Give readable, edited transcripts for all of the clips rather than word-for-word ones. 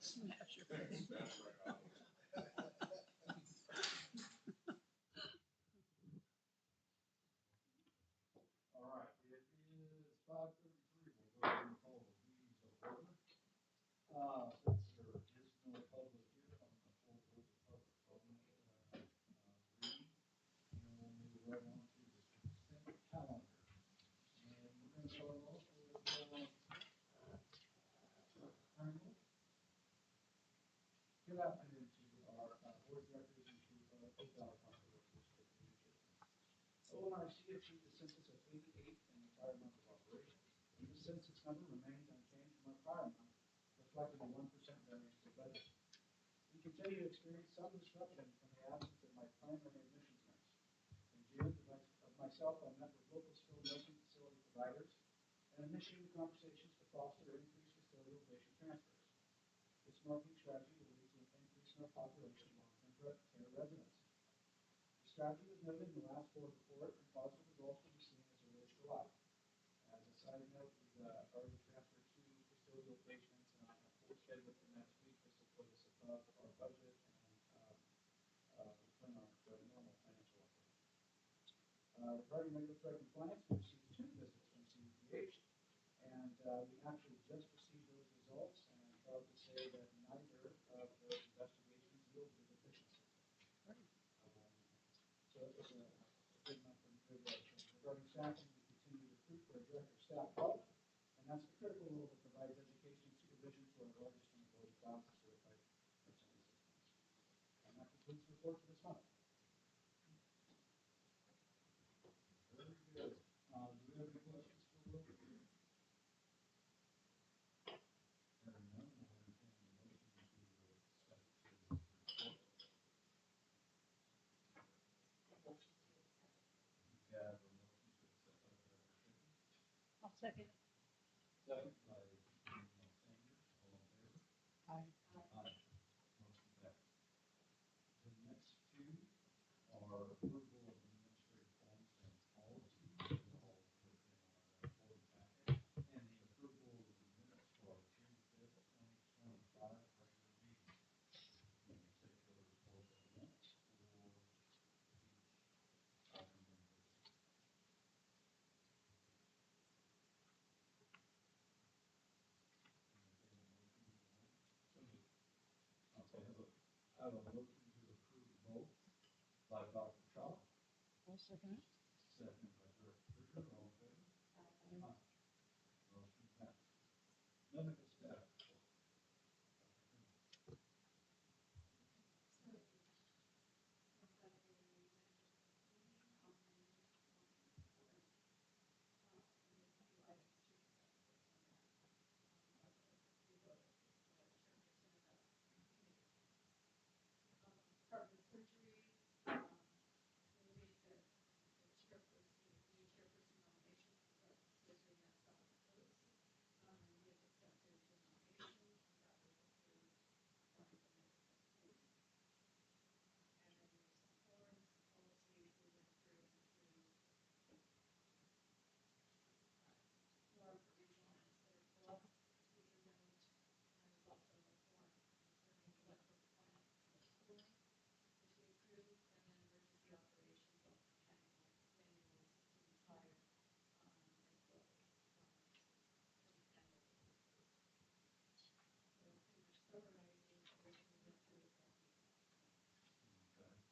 Smash your face. All right, it is 5:33. We'll go ahead and call the meetings to order. Since there is no public here, I'm going to close the public comment reading, and we'll move right on to the consent calendar. And we're going to start off with Colonel. Good afternoon to our board directors and to our controversial state leadership. ONRC achieved a census of 88 in the prior month of operation. This census number remains unchanged from our prior month, reflecting a 1% variance to budget. We continue to experience some disruption from the absence of my primary admissions nurse. In June, myself, I met with local skilled nursing facility providers and initiated conversations to foster increased custodial patient transfers. This marketing strategy will lead to an increase in our population of long-term care residents. The strategy was noted in the last board report, and positive results will be seen as early as July. As a side note, we've already transferred 2 custodial patients, and I have 4 scheduled for next week. This will put us above our budget and within our normal financial operations. Regarding regulatory compliance, we received 2 visits from CDPH, and we actually just received those results, and I'm proud to say that neither of those investigations yielded a deficiency. So it was a big month from good direction. Regarding staffing, we continue to recruit for a director of staff health, and that's a critical role that provides education and supervision to our largest and global classes certified nursing assistants. And that concludes the report for this month. Very good. Do we have any questions for Will? Hearing none, we'll entertain a motion to accept his report. We have a motion to accept by Director Schaefer. I'll second. Second by Danielle Sanders. All in favor? Aye. Aye. Motion passed. The next 2 are approval of administrative forms and policies. They're all within our board packet. And the approval of the minutes for our June 5th, 2025 regular meeting. You can take those both at once or each item individually. Okay, I have a motion to approve both by Dr. Shaw, I'll second it. second by Director Fisher. All in favor? Aye. Motion passed. Medical staff report. Department of Surgery, we'll need to, the chairperson, new chairperson nomination for surgery and South Dakota. We have accepted the nomination, that was approved by the medical committee. And then there's some forms, policies we went through form for regional anesthetic block, these are known, and there's also a form concerning electrical compliance cooling, which we approved, and then emergency operations of mechanical manuals to the fire, as well as for mechanical approved. So pretty much summarizing everything we went through with that meeting. Okay.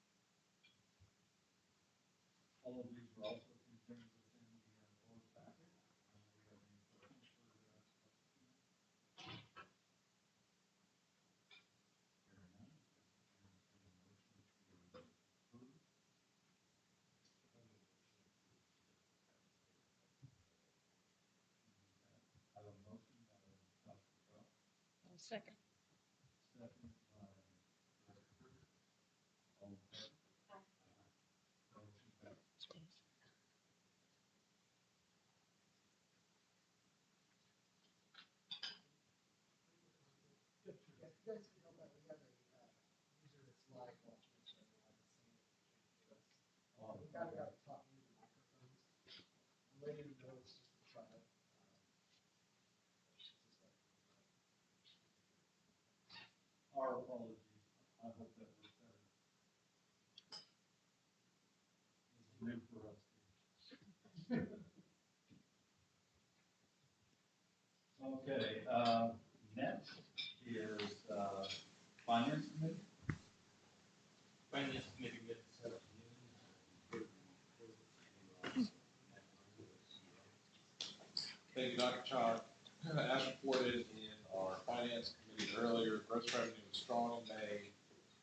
All of these were also contained within the board packet. Do we have any questions for Hearing none, entertain a motion to approve. I have a motion by Dr. Shaw, I'll second. second by Director Fisher. All in favor? Aye. Motion passed. Space. Yep, Yes, sure. you guys can help out. We have a user that's live watching us right now. I can see it. We kind of got to talk into the microphones. I'm letting you know it's just a trial. It's just like, apologies. I hope that was better. It's new for us. Okay, next is, finance committee. Finance committee met this afternoon. Thank you, Dr. Chalk. As reported in our finance committee earlier, gross revenue was strong in May,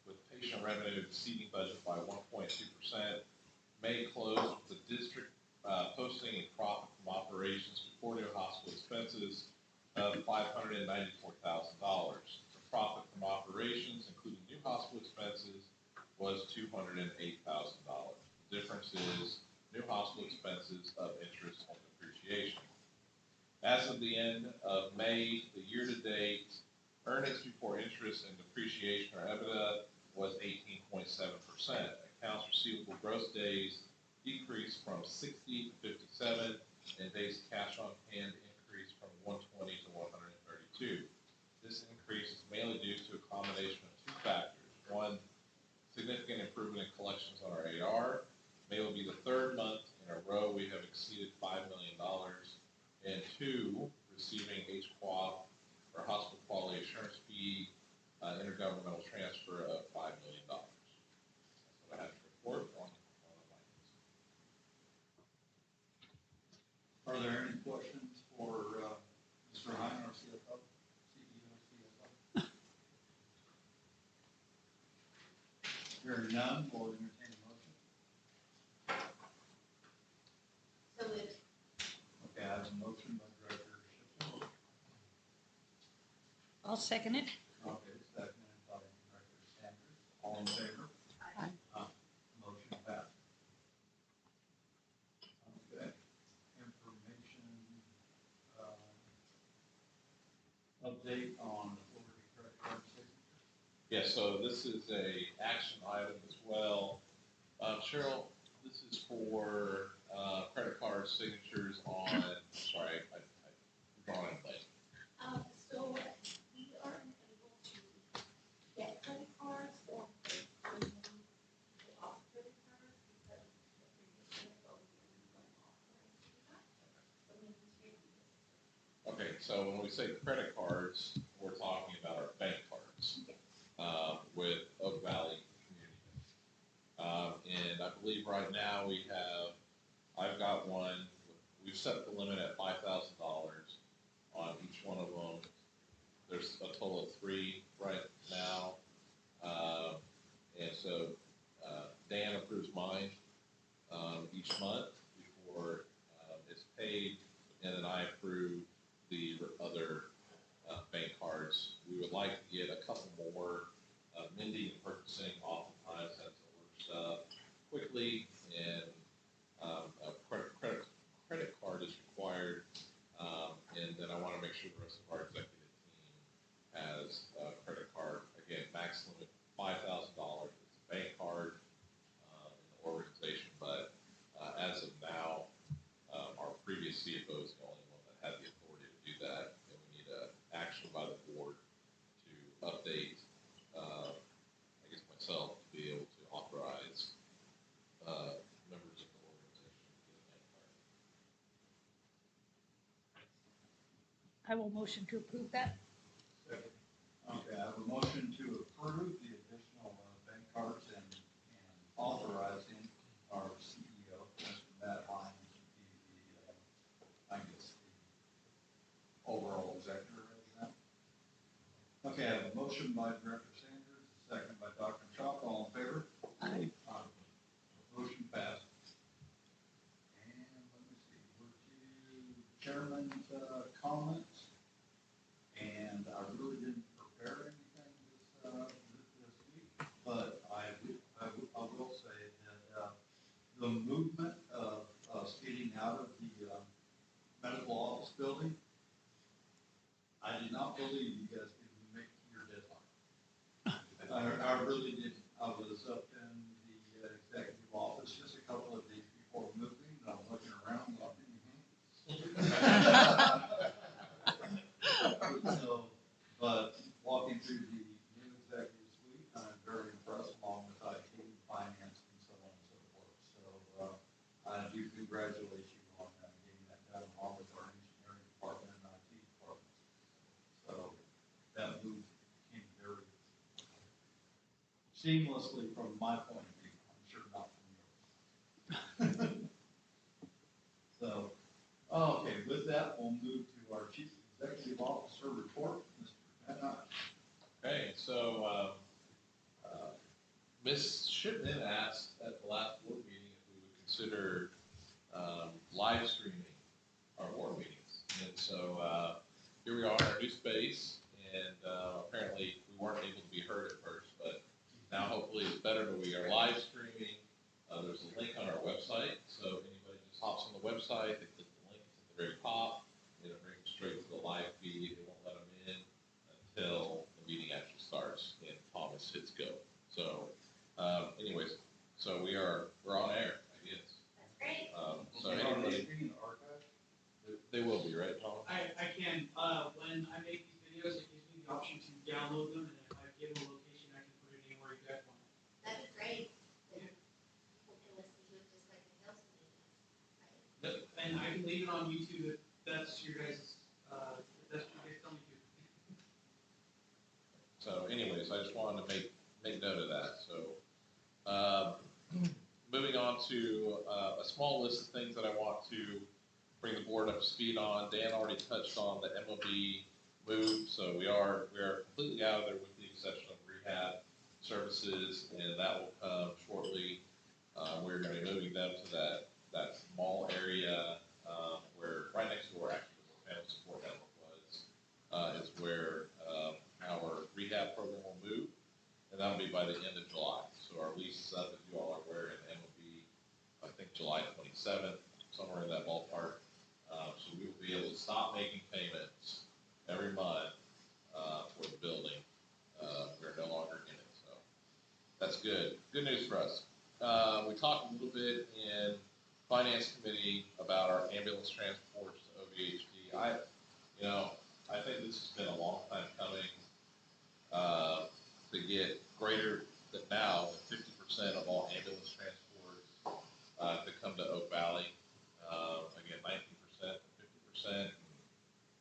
with patient revenue exceeding budget by 1.2%. May closed with the district posting a profit from operations before new hospital expenses of $594,000. The profit from operations, including new hospital expenses, was $208,000. The difference is new hospital expenses of interest and depreciation. As of the end of May, the year-to-date earnings before interest and depreciation, or EBITDA, was 18.7%. Accounts receivable gross days decreased from 60 to 57, and days cash on hand increased from 120 to 132. This increase is mainly due to a combination of two factors. One, significant improvement in collections on our AR. May will be the third month in a row we have exceeded $5 million. And two, receiving HQAF, or Hospital Quality Assurance Fee, intergovernmental transfer of $5 million. That's what I have to report on finance. Are there any questions for, Mr. Hein, our CFO, CEO, CFO? Hearing none, we'll entertain a motion. So moved. Okay, I have a motion by Director Shipton. I'll second it. Okay, seconded by Director Sanders. All in favor? Aye. Motion passed. Okay, information, update on the Florida credit card signature. Yeah, so this is a action item as well. Cheryl, this is for credit card signatures on, sorry, I'm drawing a blank. So we are unable to get credit cards or pay off credit cards because the previous CFO didn't authorize to do that. So we need to do this. Okay, so when we say credit cards, we're talking about our bank cards with Oak Valley Community Bank. And I believe right now I've got one, we've set the limit at $5,000 on each one of them. There's a total of 3 right now. And so Dan approves mine each month before it's paid, and then I approve the other bank cards. We would like to get a couple more. Mindy and purchasing oftentimes has to order stuff quickly, and a credit card is required. And then I want to make sure the rest of our executive team has a credit card. Again, max limit $5,000. It's a bank card in the organization, but as of now, our previous CFO is the only one that had the authority to do that, and we need an action by the board to update, I guess myself, to be able to authorize members of the organization to get a bank card. I will motion to approve that. Okay, I have a motion to approve the additional bank cards and authorizing our CEO, Mr. Matt Hines, to be the, I guess, the overall executive of that. Okay, I have a motion by Director Sanders, a second by Dr. Chalk. All in favor? Aye. Motion passed. And let me see, we're to chairman's comments. And I really didn't prepare anything this week, but I will say that the movement of us getting out of the medical office building, I did not believe you guys could make your deadline. I really didn't. I was up in the executive office just a couple of days before moving, and I'm looking around like, So, but walking through the new executive seamlessly from my point of view, I'm sure not from yours. So, okay, with that, we'll move to our Chief Executive Officer report, Mr. Van Eyck. Okay, so, Ms. Shipman asked at the last board meeting if we would consider, live streaming our board meetings. And so, here we are in our new space, and, apparently we weren't able to be heard at first, but now hopefully it's better, but we are live streaming. There's a link on our website, so anybody just hops on the website, they click the link, it's at the very top, it'll bring them straight to the live feed, it won't let them in until the meeting actually starts and Thomas hits go. So, anyways, so we're on air, I guess. That's great. So Are they anybody, being archived? they will be, right, Tom? I can, when I make these videos, it gives me the option to download them, and if I give them a location, I can put it anywhere you guys want. That'd be great. Then people can listen to it just like the council meetings, right? And I can leave it on YouTube if that's your guys', if that's what you guys tell me to. So anyways, I just wanted to make note of that, so. Moving on to, a small list of things that I want to bring the board up to speed on. Dan already touched on the MOB move, so we are completely out of there with the exception of rehab services, and that will come shortly. We're gonna be moving them to that mall area, where, right next to where actually the family support network was, is where, our rehab program will move, and that'll be by the end of July. So our lease is up, as you all are aware, and MOB, I think July 27th, somewhere in that ballpark. So we will be able to stop making payments every month, for the building. We're no longer in it, so that's good. Good news for us. We talked a little bit in Finance Committee about our ambulance transports to OVHD. I think this has been a long time coming, to get greater, that now 50% of all ambulance transports, to come to Oak Valley. Again, 19%, 50%.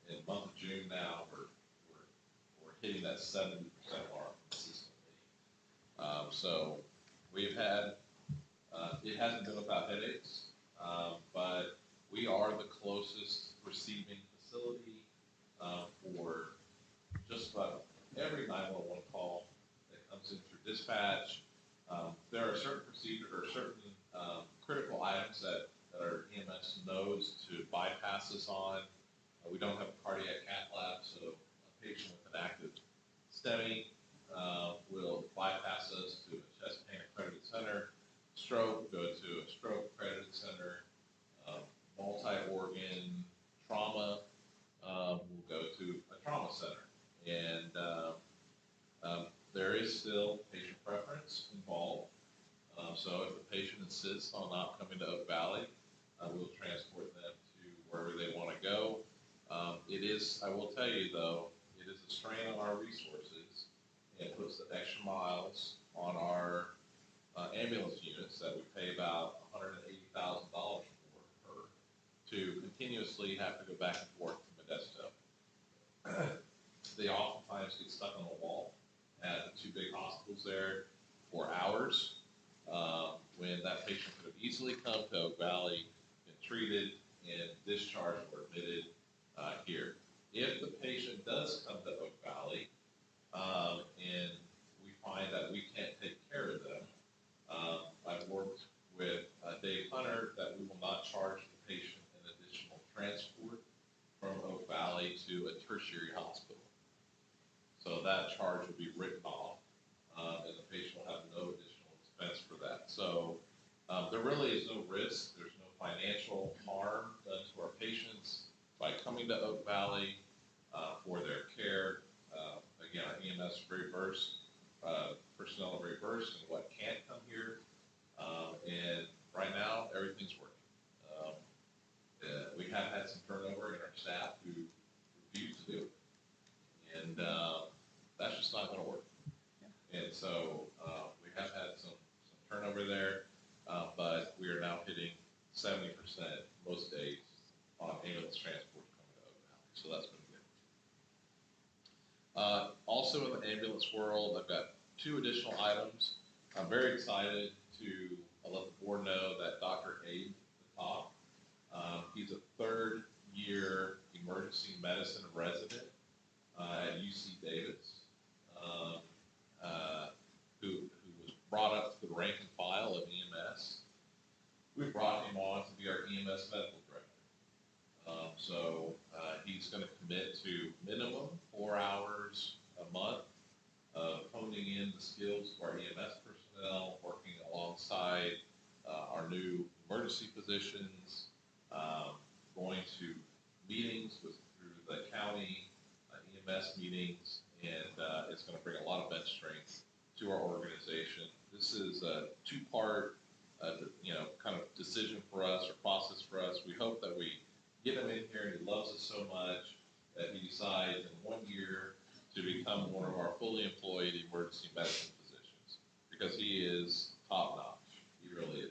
In the month of June now, we're hitting that 70% mark consistently. So we've had, it hasn't been without headaches, but we are the closest receiving facility, for just about every 911 call that comes in through dispatch. There are certain procedures or certain, critical items that our EMS knows to bypass us on. We don't have a cardiac cath lab, so a patient with an active STEMI, will bypass us to a chest pain accredited center. Stroke, go to a stroke accredited center. Multi-organ trauma, will go to a trauma center. And there is still patient preference involved. So if the patient insists on not coming to Oak Valley, we'll transport them to wherever they want to go. It is, I will tell you though, it is a strain on our resources. It puts the extra miles on our ambulance units that we pay about $180,000 for to continuously have to go back and forth to Modesto. They oftentimes get stuck on the wall at the two big hospitals there for hours, when that patient could have easily come to Oak Valley, been treated, and discharged or admitted here. If the patient does come to Oak Valley, and we find that we can't take care of them, I've worked with Dave Hunter that we will not charge the patient an additional transport from Oak Valley to a tertiary hospital. So that charge will be written off, and the patient will have no additional expense for that. So there really is no risk. There's no financial harm done to our patients by coming to Oak Valley for their care. Again, our EMS is very versed, personnel are very versed in what can't come here. And right now, everything's working. We have had some turnover in our staff who refuse to do it. And that's just not going to work. And so we have had some turnover there, but we are now hitting 70% most days on ambulance transport coming to Oak Valley. So that's been good. Also in the ambulance world, I've got two additional items. I'm very excited to let the board know that Dr. Abe Top, he's a third-year emergency medicine resident at UC Davis, who was brought up to the rank and file of EMS. We brought him on to be our EMS medical director. He's going to commit to minimum 4 hours a month of honing in the skills of our EMS personnel, working alongside our new emergency physicians, going to meetings through the county EMS meetings, and it's going to bring a lot of bench strength to our organization. This is a two-part, kind of decision for us or process for us. We hope that we get him in here and he loves us so much that he decides in 1 year to become one of our fully employed emergency medicine physicians, because he is top notch. He really is.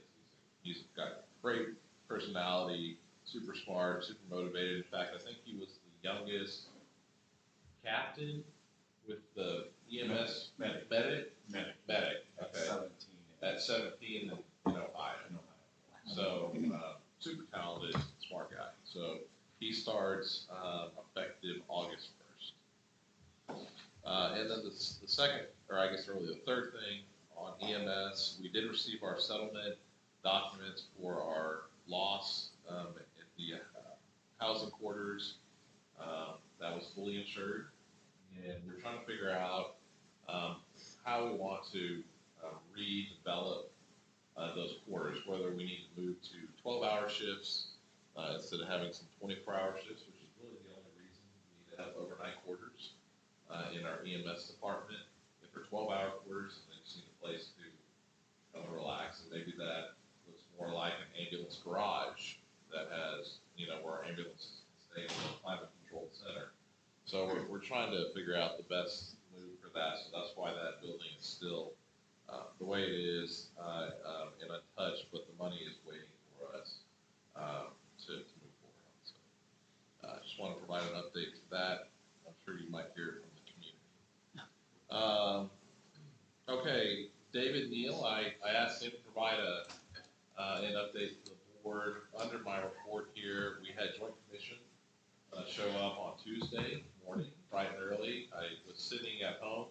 He's got great personality, super smart, super motivated. In fact, I think he was the youngest captain with the EMS medic. Okay. At 17 in Ohio. So, super talented, smart guy. So he starts effective August 1st. And then the second, or I guess really the third thing on EMS, we did receive our settlement documents for our loss at the housing quarters. That was fully insured. And we're trying to figure out how we want to redevelop those quarters, whether we need to move to 12-hour shifts instead of having some 24-hour shifts, which is really the only reason we need to have overnight quarters in our EMS department. If they're 12-hour quarters, then they just need a place to come and relax, and maybe that looks more like an ambulance garage that has, where our ambulances can stay in a climate-controlled center. So we're trying to figure out the best move for that. So that's why that building is still the way it is and untouched, but the money is waiting for us to move forward on. So I just want to provide an update to that. I'm sure you might hear it from the community. Okay, David Neal, I asked him to provide an update to the board. Under my report here, we had Joint Commission show up on Tuesday morning, bright and early. I was sitting at home,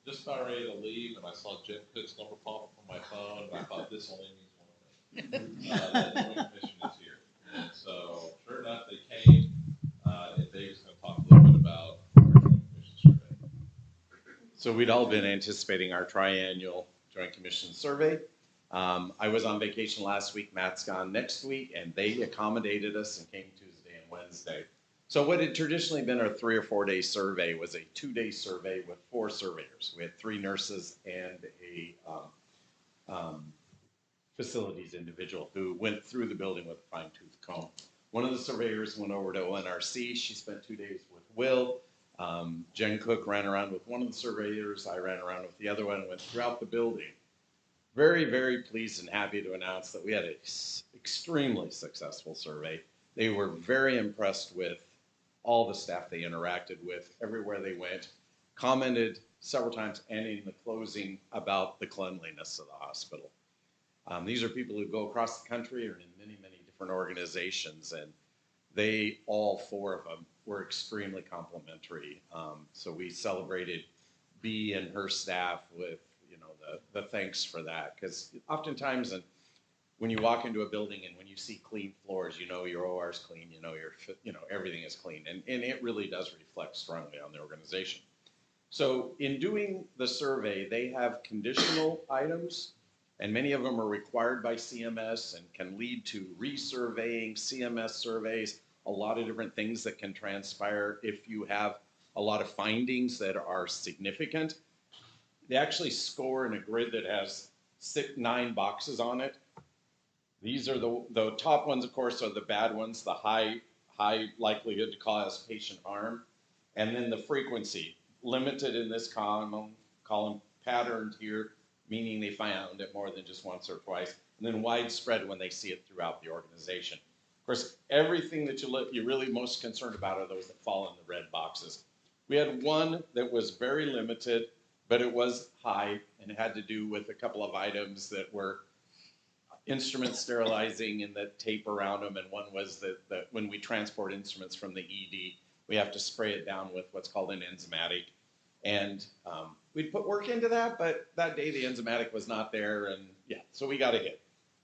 just about ready to leave, and I saw Jim Cook's number pop up on my phone, and I thought this only means one thing. That the Joint Commission is here. And so, sure enough, they came, and Dave's going to talk a little bit about our Joint Commission survey. So we'd all been anticipating our triannual Joint Commission survey. I was on vacation last week, Matt's gone next week, and they accommodated us and came Tuesday and Wednesday. So what had traditionally been a 3 or 4 day survey was a 2-day survey with 4 surveyors. We had 3 nurses and a facilities individual who went through the building with a fine-tooth comb. One of the surveyors went over to ONRC. She spent 2 days with Will. Jen Cook ran around with one of the surveyors. I ran around with the other one and went throughout the building. Very, very pleased and happy to announce that we had an extremely successful survey. They were very impressed with all the staff they interacted with, everywhere they went, commented several times and in the closing about the cleanliness of the hospital. These are people who go across the country or in many, many different organizations, and they, all 4 of them, were extremely complimentary. So we celebrated Bea and her staff with, the thanks for that, because oftentimes when you walk into a building and when you see clean floors, your OR's clean, everything is clean, and it really does reflect strongly on the organization. So in doing the survey, they have conditional items, and many of them are required by CMS and can lead to resurveying, CMS surveys, a lot of different things that can transpire if you have a lot of findings that are significant. They actually score in a grid that has 9 boxes on it. These are the top ones, of course, are the bad ones, the high likelihood to cause patient harm. And then the frequency, limited in this column, patterned here, meaning they found it more than just once or twice. And then widespread when they see it throughout the organization. Of course, everything that you're really most concerned about are those that fall in the red boxes. We had one that was very limited, but it was high and it had to do with a couple of items that were instrument sterilizing and the tape around them, and one was that when we transport instruments from the ED, we have to spray it down with what's called an enzymatic. And we'd put work into that, but that day the enzymatic was not there, and yeah, so we got a hit.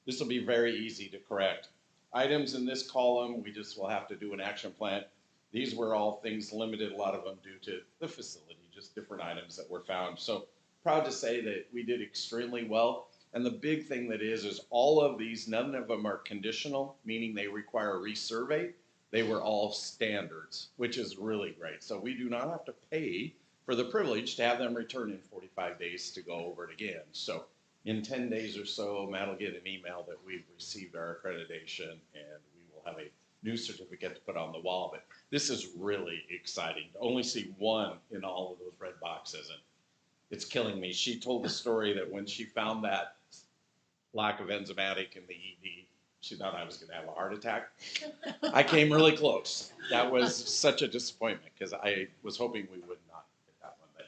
This will be very easy to correct. Items in this column, we just will have to do an action plan. These were all things limited, a lot of them due to the facility, just different items that were found. So proud to say that we did extremely well. And the big thing that is all of these, none of them are conditional, meaning they require a resurvey. They were all standards, which is really great. So we do not have to pay for the privilege to have them return in 45 days to go over it again. So in 10 days or so, Matt will get an email that we've received our accreditation, and we will have a new certificate to put on the wall. But this is really exciting to only see one in all of those red boxes, and it's killing me. She told the story that when she found that lack of enzymatic in the ED, she thought I was going to have a heart attack. I came really close. That was such a disappointment because I was hoping we would not get that one. But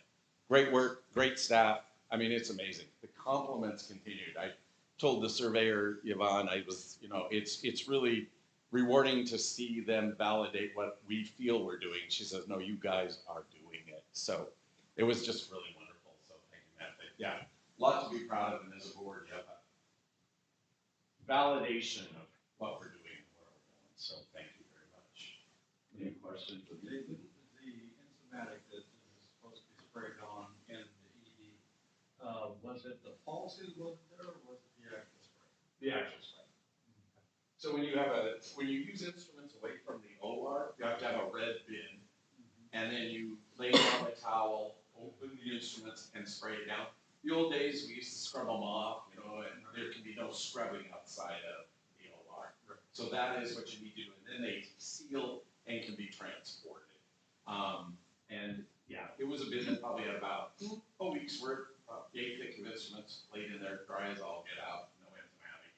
great work, great staff. I mean, it's amazing. The compliments continued. I told the surveyor, Yvonne, it's really rewarding to see them validate what we feel we're doing. She says, no, you guys are doing it. So it was just really wonderful. So thank you, Matt. But yeah, a lot to be proud of, and as a board, you have a validation of what we're doing and where we're going. So thank you very much. Any questions? David, the enzymatic that is supposed to be sprayed on in the ED, was it the policy that wasn't there, or was it the actual spray? The actual spray. So when you use instruments away from the OR, you have to have a red bin, and then you lay down a towel, open the instruments, and spray it down. The old days, we used to scrub them off, and there can be no scrubbing outside of the OR. So that is what you need to do, and then they seal and can be transported. And yeah, it was a bin that probably had about a week's worth, yay thick of instruments laid in there, dry as all get out, no enzymatic,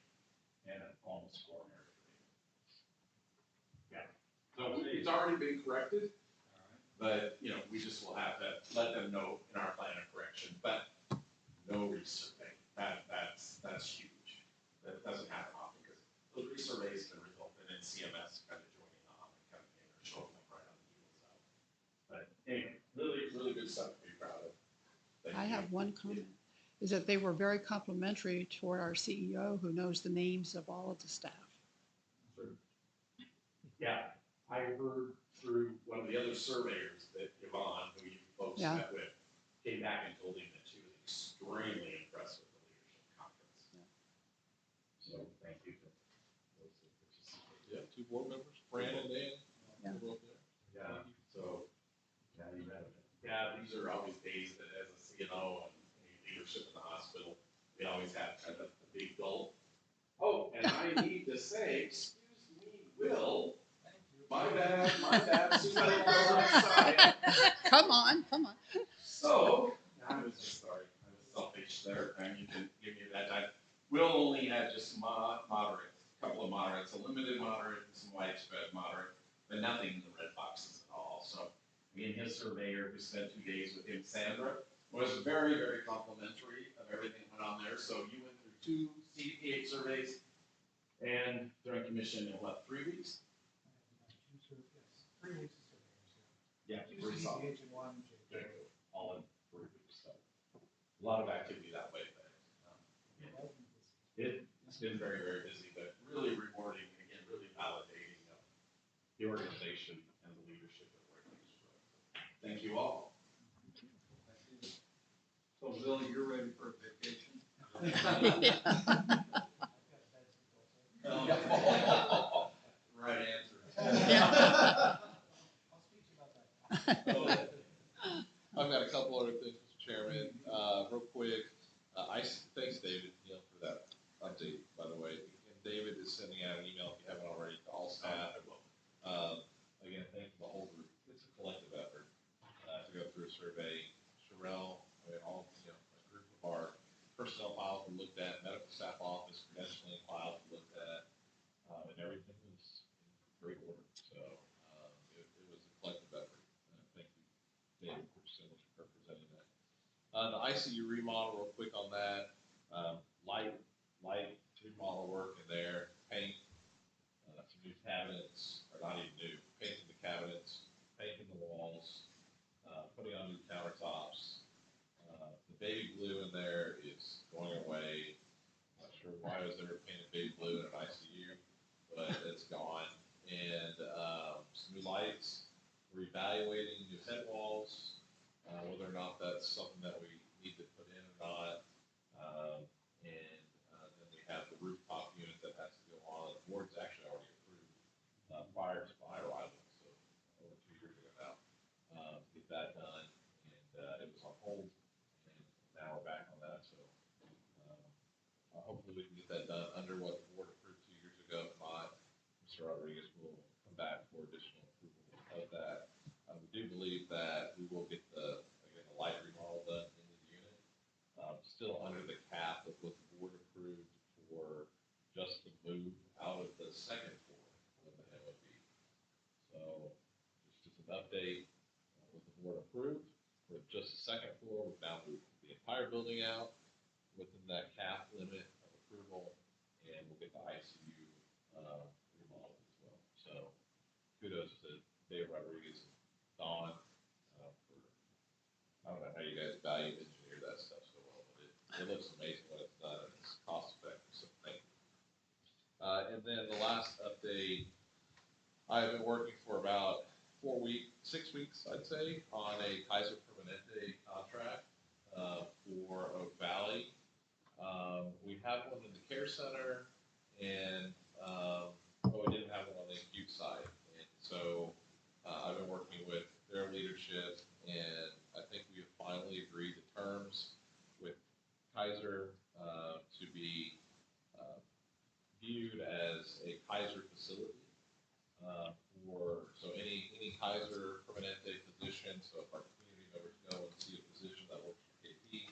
and almost form everything. Yeah, so it's already been corrected, but we just will have to let them know in our plan of correction. But no resurvey. That's huge. That doesn't happen often because those resurveys can result in CMS kind of joining on and kind of showing up right on the heels of. But anyway, really, really good stuff to be proud of. Thank I you. have one comment, is that they were very complimentary toward our CEO, who knows the names of all of the staff. Yeah, I heard through one of the other surveyors that Yvonne, who you folks Yeah. met with, came back and told him that she was extremely impressed with the leadership conference. Yeah. So thank you for those who participated. Yeah, 2 board members, Fran and Dan. Yeah. They were up there. Yeah, so, yeah, these are always days that as a CNO and any leadership in the hospital, we always have kind of a big goal. Oh, and I need to say, excuse me, Will, my bad, Susan, Come on. So, I was just sorry, I was selfish there, and you can give me that time. Will only had just moderate, a couple of moderates, a limited moderate and some widespread moderate, but nothing in the red boxes at all. So, me and his surveyor, who spent 2 days with him, Sandra, was very, very complimentary of everything that went on there. So you went through 2 CDPH surveys, and during commission in what, 3 weeks? 3 weeks of surveys. Yeah, 2 pretty solid. CDH and 1 JP. All in 3 weeks. So a lot of activity that way, but it's been very, very busy, but really rewarding and again, really validating of the organization and the leadership of where things are. Thank you all. So Bill, you're ready for vacation? Right answer. I'll speak to you about that. I've got a couple other things, Mr. Chairman, real quick. Thanks, David, for that update, by the way. And David is sending out an email, if you haven't already, to all staff. Again, thank the whole group. It's a collective effort to go through a survey. Sherelle, a group of our personnel files were looked at, medical staff office. The ICU remodel, real quick on that, light remodel work in there, paint, some new cabinets, or not even new, painting the cabinets, painting the walls, putting on new countertops. The baby blue in there is going away. Not sure why I was ever painted baby blue in an ICU, but it's gone. And some new lights, reevaluating new head walls, whether or not that's something that we need to put in or not. Then we have the rooftop unit that has to go on. The board's actually already approved prior to my arrival, so over 2 years ago now, to get that done. And it was on hold, and now we're back on that. So hopefully we can get that done under what the board approved 2 years ago. If not, Mr. Rodriguez will come back for additional approval of that. We do believe that we will get the light remodel done in the unit, still under the cap of what the board approved for just the move out of the second floor of the MOB. So just an update, what the board approved for just the second floor, we've now moved the entire building out within that cap limit of approval, and we'll get the ICU remodel as well. So kudos to Dave Rodriguez and Don for, I don't know how you guys value engineer that stuff so well, but it looks amazing when it's done, and it's cost effective, so thank you. And then the last update, I've been working for about 6 weeks, I'd say, on a Kaiser Permanente contract for Oak Valley. We have one in the care center, and we didn't have one on the acute side. And so I've been working with their leadership, and I think we have finally agreed to terms with Kaiser to be viewed as a Kaiser facility. So any Kaiser Permanente physician, so if our community members go and see a physician that works for KP,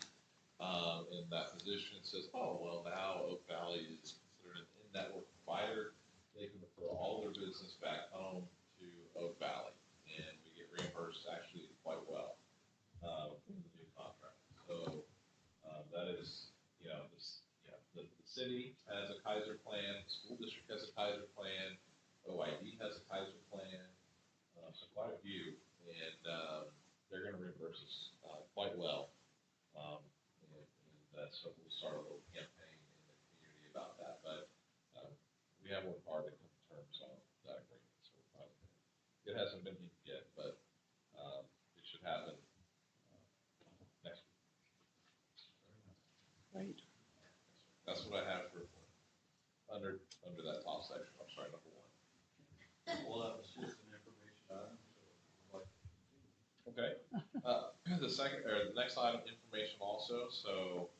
and that physician says, oh, well, now Oak Valley is considered an in-network provider, they can refer all their business back home to Oak Valley, and we get reimbursed actually quite well in the new contract. So that is, the city has a Kaiser plan, the school district has a Kaiser plan, OID has a Kaiser plan, so quite a few, and they're going to reimburse us quite well. So we'll start a little campaign in the community about that, but we have worked hard to come to terms on that agreement, so we're proud of it. It hasn't been inked yet, but it should happen next week. Right. That's what I have for under that top section. I'm sorry, number 1. Well, that was just an information item, so like. Okay. The second, or the next item, information also. So,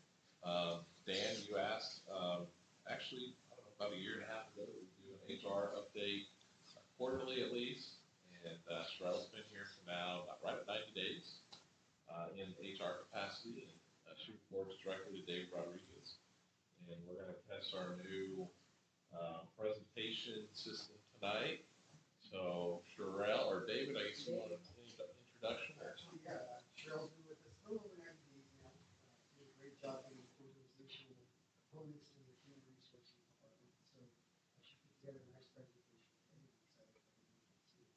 Dan, you asked, actually, I don't know, about a year and a half ago, we do an HR update quarterly at least. And Sherelle's been here for now, right at 90 days in HR capacity. And she reports directly to Dave Rodriguez. And we're going to test our new presentation system tonight. So, Sherelle, or David, I guess you want an introduction? Actually, yeah, Cheryl's been with us a little over 90 days now. Did a great job getting organizational components to the human resources department. So she put together a nice presentation. I'm excited for everyone to see it.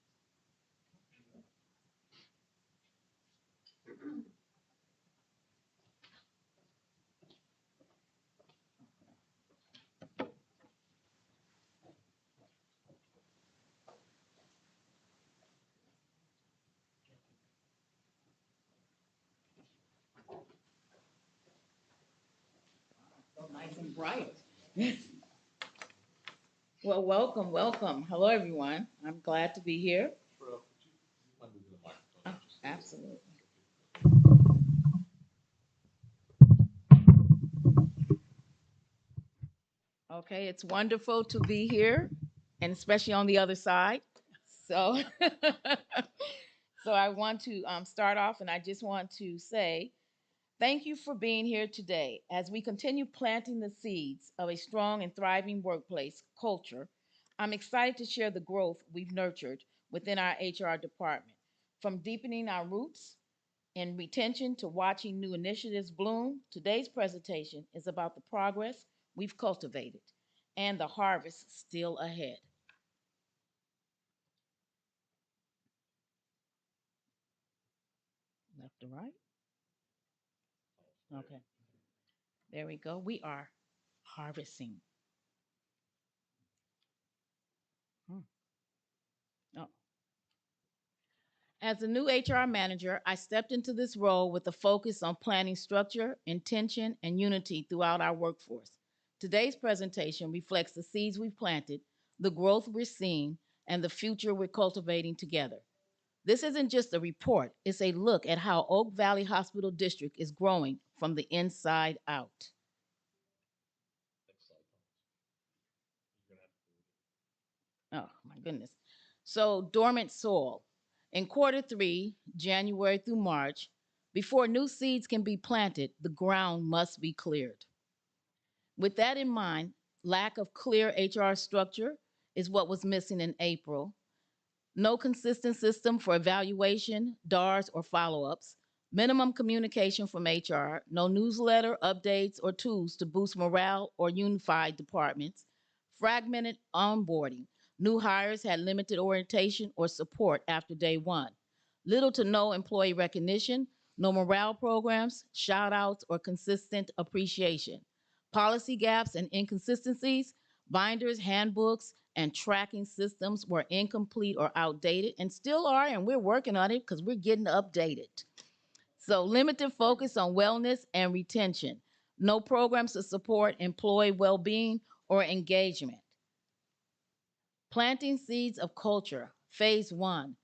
Nice and bright. Well, welcome, welcome. Hello, everyone. I'm glad to be here. Sherelle, could you mind moving the microphone? Just a little bit? Absolutely. Okay, it's wonderful to be here, and especially on the other side. So, so I want to start off, and I just want to say thank you for being here today as we continue planting the seeds of a strong and thriving workplace culture. I'm excited to share the growth we've nurtured within our HR department, from deepening our roots In retention to watching new initiatives bloom, today's presentation is about the progress we've cultivated and the harvest still ahead. Left to right. Okay, there we go. We are harvesting. Oh. As a new HR manager, I stepped into this role with a focus on planning structure, intention, and unity throughout our workforce. Today's presentation reflects the seeds we've planted, the growth we're seeing, and the future we're cultivating together. This isn't just a report, it's a look at how Oak Valley Hospital District is growing from the inside out. Next slide, Thomas. You're gonna have to. Oh, my goodness. So, dormant soil. In quarter three, January through March, before new seeds can be planted, the ground must be cleared. With that in mind, lack of clear HR structure is what was missing in April. No consistent system for evaluation, DARs, or follow ups. Minimum communication from HR. No newsletter, updates, or tools to boost morale or unify departments. Fragmented onboarding. New hires had limited orientation or support after day one. Little to no employee recognition, no morale programs, shout outs, or consistent appreciation. Policy gaps and inconsistencies, binders, handbooks, and tracking systems were incomplete or outdated and still are, and we're working on it because we're getting updated. So, limited focus on wellness and retention, no programs to support employee well being or engagement. Planting seeds of culture, phase one,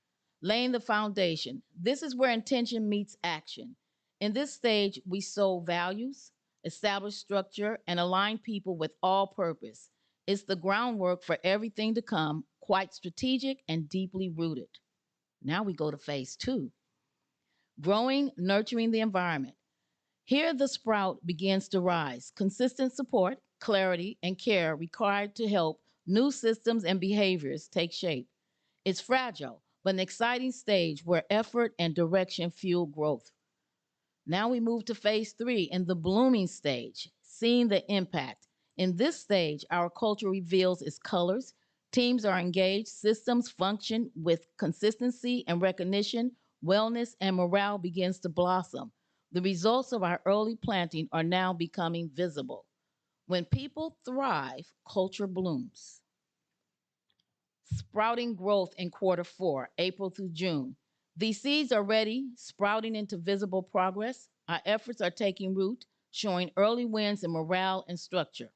laying the foundation. This is where intention meets action. In this stage, we sow values, establish structure, and align people with all purpose. It's the groundwork for everything to come, quite strategic and deeply rooted. Now we go to phase two, growing, nurturing the environment. Here the sprout begins to rise. Consistent support, clarity, and care required to help new systems and behaviors take shape. It's fragile, but an exciting stage where effort and direction fuel growth. Now we move to phase three in the blooming stage, seeing the impact. In this stage, our culture reveals its colors, teams are engaged, systems function with consistency and recognition, wellness and morale begins to blossom. The results of our early planting are now becoming visible. When people thrive, culture blooms. Sprouting growth in quarter four, April through June. These seeds are ready, sprouting into visible progress. Our efforts are taking root, showing early wins in morale and structure.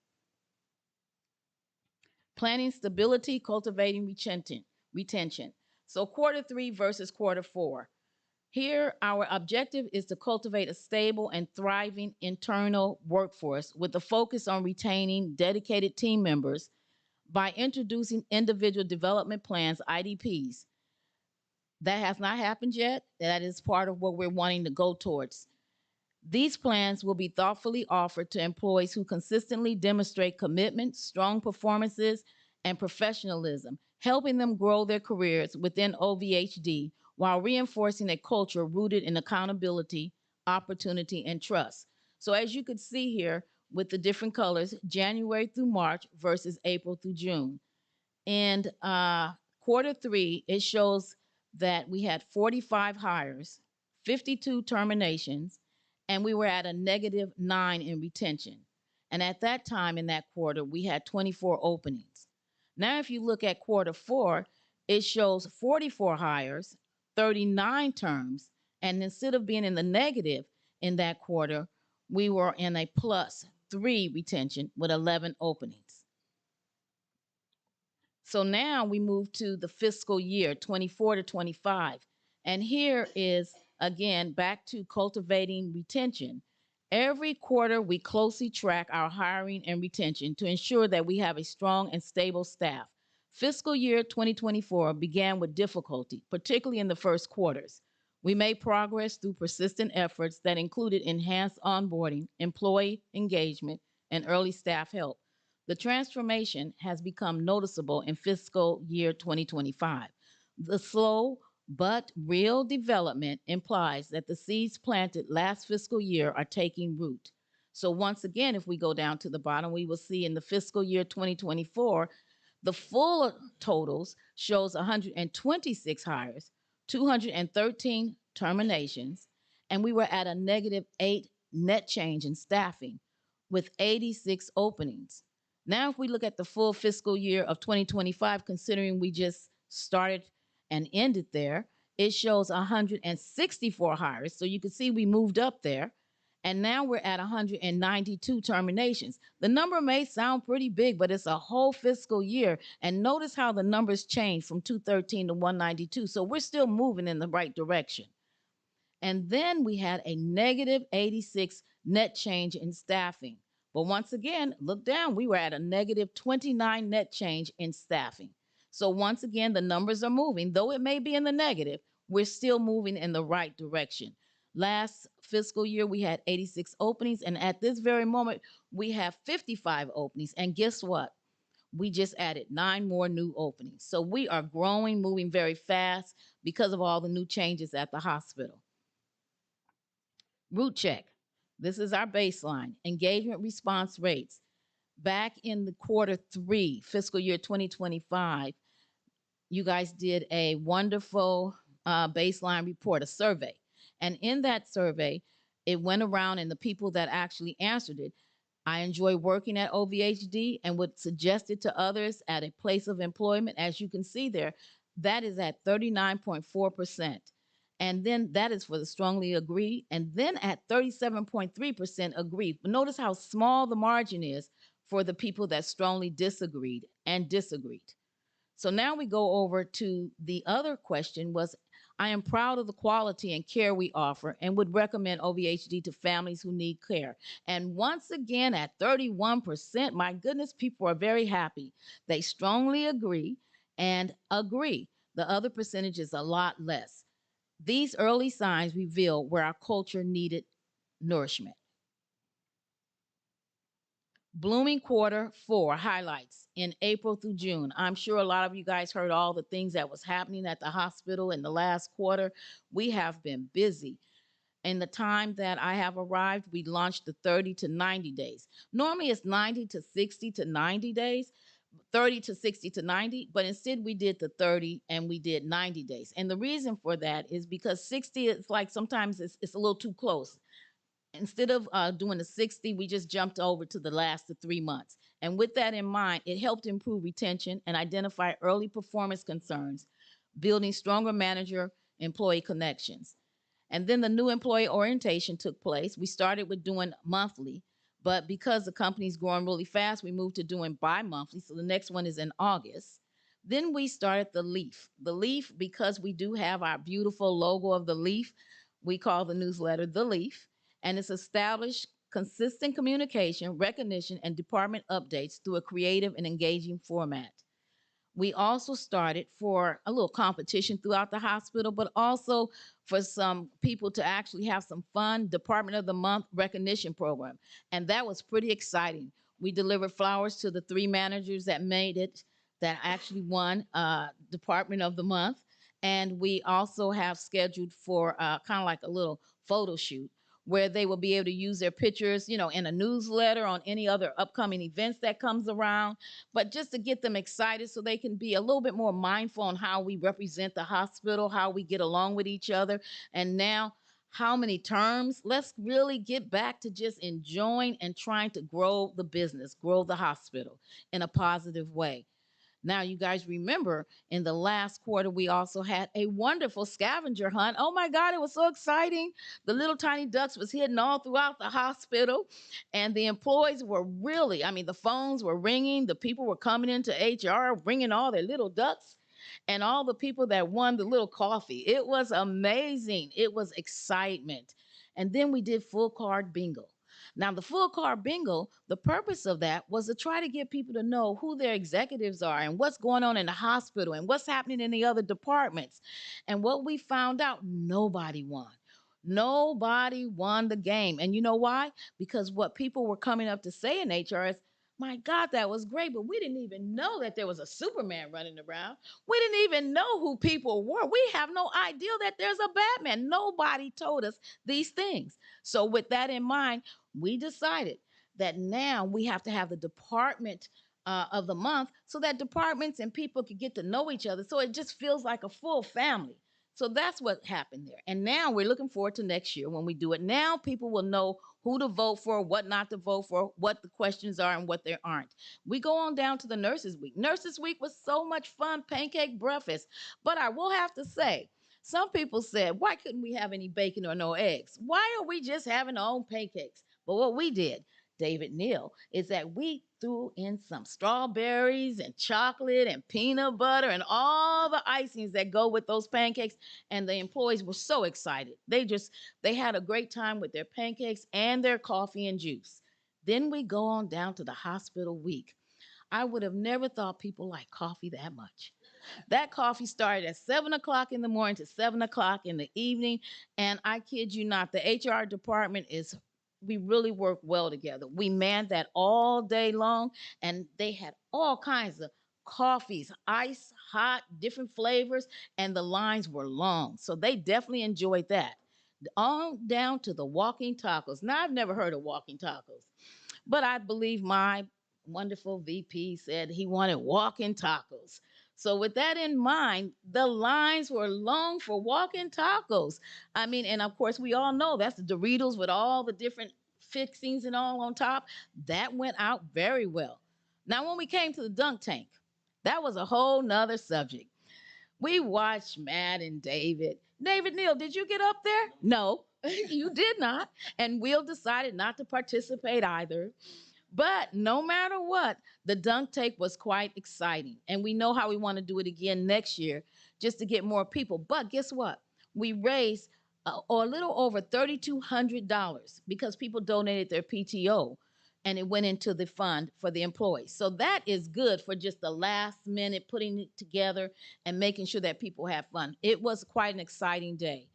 Planning stability, cultivating retention. So quarter three versus quarter four. Here, our objective is to cultivate a stable and thriving internal workforce with a focus on retaining dedicated team members by introducing individual development plans, IDPs. That has not happened yet. That is part of what we're wanting to go towards. These plans will be thoughtfully offered to employees who consistently demonstrate commitment, strong performances, and professionalism, helping them grow their careers within OVHD while reinforcing a culture rooted in accountability, opportunity, and trust. So as you could see here with the different colors, January through March versus April through June. And quarter three, it shows that we had 45 hires, 52 terminations, and we were at a -9 in retention. And at that time in that quarter, we had 24 openings. Now, if you look at quarter four, it shows 44 hires, 39 terms, and instead of being in the negative in that quarter, we were in a +3 retention with 11 openings. So now we move to the fiscal year 24 to 25. And here is, again, back to cultivating retention. Every quarter, we closely track our hiring and retention to ensure that we have a strong and stable staff. Fiscal year 2024 began with difficulty, particularly in the first quarters. We made progress through persistent efforts that included enhanced onboarding, employee engagement, and early staff help. The transformation has become noticeable in fiscal year 2025. The slow But real development implies that the seeds planted last fiscal year are taking root. So once again, if we go down to the bottom, we will see in the fiscal year 2024, the full totals shows 126 hires, 213 terminations, and we were at a -8 net change in staffing with 86 openings. Now, if we look at the full fiscal year of 2025, considering we just started and ended there, it shows 164 hires. So you can see we moved up there. And now we're at 192 terminations. The number may sound pretty big, but it's a whole fiscal year. And notice how the numbers change from 213 to 192. So we're still moving in the right direction. And then we had a -86 net change in staffing. But once again, look down, we were at a -29 net change in staffing. So once again, the numbers are moving. Though it may be in the negative, we're still moving in the right direction. Last fiscal year, we had 86 openings, and at this very moment, we have 55 openings. And guess what? We just added 9 more new openings. So we are growing, moving very fast because of all the new changes at the hospital. Root check. This is our baseline. Engagement response rates. Back in the Q3, fiscal year 2025, you guys did a wonderful baseline report, a survey. And in that survey, it went around and the people that actually answered it, I enjoy working at OVHD and would suggest it to others at a place of employment. As you can see there, that is at 39.4%. And then that is for the strongly agree. And then at 37.3% agree. But notice how small the margin is for the people that strongly disagreed and disagreed. So now we go over to the other question was, I am proud of the quality and care we offer and would recommend OVHD to families who need care. And once again, at 31%, my goodness, people are very happy. They strongly agree and agree. The other percentage is a lot less. These early signs reveal where our culture needed nourishment. Blooming Q4 highlights in April through June. I'm sure a lot of you guys heard all the things that was happening at the hospital in the last quarter. We have been busy. In the time that I have arrived, we launched the 30 to 90 days. Normally it's 90 to 60 to 90 days, 30 to 60 to 90, but instead we did the 30 and we did 90 days. And the reason for that is because 60, it's like sometimes it's a little too close. Instead of doing the 60, we just jumped over to the last of 3 months. And with that in mind, it helped improve retention and identify early performance concerns, building stronger manager-employee connections. And then the new employee orientation took place. We started with doing monthly, but because the company's growing really fast, we moved to doing bi-monthly. So the next one is in August. Then we started the Leaf. The Leaf, because we do have our beautiful logo of the Leaf, we call the newsletter The Leaf. And it's established consistent communication, recognition, and department updates through a creative and engaging format. We also started for a little competition throughout the hospital, but also for some people to actually have some fun Department of the Month recognition program. And that was pretty exciting. We delivered flowers to the 3 managers that made it, that actually won Department of the Month. And we also have scheduled for kind of like a little photo shoot where they will be able to use their pictures, you know, in a newsletter, on any other upcoming events that comes around, but just to get them excited so they can be a little bit more mindful on how we represent the hospital, how we get along with each other. And now, how many terms? Let's really get back to just enjoying and trying to grow the business, grow the hospital in a positive way. Now, you guys remember in the last quarter, we also had a wonderful scavenger hunt. Oh my God, it was so exciting. The little tiny ducks was hidden all throughout the hospital. And the employees were really, I mean, the phones were ringing. The people were coming into HR, bringing all their little ducks. And all the people that won the little coffee. It was amazing. It was excitement. And then we did full card bingo. Now, the full card bingo, the purpose of that was to try to get people to know who their executives are and what's going on in the hospital and what's happening in the other departments. And what we found out, nobody won. Nobody won the game. And you know why? Because what people were coming up to say in HR is, My God, that was great, but we didn't even know that there was a Superman running around. We didn't even know who people were. We have no idea that there's a Batman. Nobody told us these things. So, with that in mind, we decided that now we have to have the department of the month so that departments and people could get to know each other. So it just feels like a full family. So that's what happened there. And now we're looking forward to next year when we do it. Now people will know who to vote for, what not to vote for, what the questions are, and what there aren't. We go on down to the Nurses Week. Nurses Week was so much fun, pancake breakfast. But I will have to say, some people said, why couldn't we have any bacon or no eggs? Why are we just having our own pancakes? But what we did, David Neal, is that we threw in some strawberries and chocolate and peanut butter and all the icings that go with those pancakes. And the employees were so excited. They had a great time with their pancakes and their coffee and juice. Then we go on down to the hospital week. I would have never thought people like coffee that much. That coffee started at 7 o'clock in the morning to 7 o'clock in the evening. And I kid you not, the HR department we really work well together. We manned that all day long, and they had all kinds of coffees, ice, hot, different flavors, and the lines were long. So they definitely enjoyed that. On down to the walking tacos. Now, I've never heard of walking tacos, but I believe my wonderful VP said he wanted walking tacos. So, with that in mind, the lines were long for walking tacos. I mean, and of course, we all know that's the Doritos with all the different fixings and all on top. That went out very well. Now, when we came to the dunk tank, that was a whole nother subject. We watched Matt and David. David Neal, did you get up there? No, you did not. And Will decided not to participate either. But no matter what, the dunk tank was quite exciting. And we know how we want to do it again next year just to get more people. But guess what? We raised a little over $3,200 because people donated their PTO and it went into the fund for the employees. So that is good for just the last minute putting it together and making sure that people have fun. It was quite an exciting day.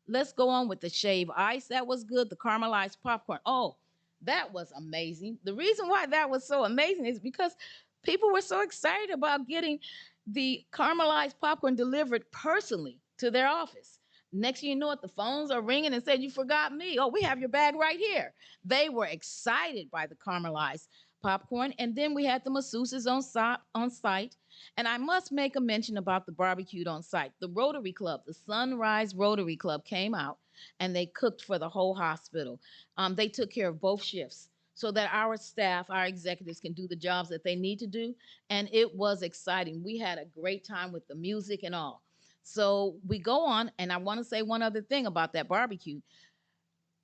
Let's go on with the shave ice. That was good. The caramelized popcorn. Oh, that was amazing. The reason why that was so amazing is because people were so excited about getting the caramelized popcorn delivered personally to their office. Next thing you know it, the phones are ringing and said, you forgot me. Oh, we have your bag right here. They were excited by the caramelized popcorn. And then we had the masseuses on site. And I must make a mention about the barbecue on site. The Rotary Club, the Sunrise Rotary Club came out and they cooked for the whole hospital. They took care of both shifts so that our staff, our executives can do the jobs that they need to do. And it was exciting. We had a great time with the music and all. So we go on, and I want to say one other thing about that barbecue.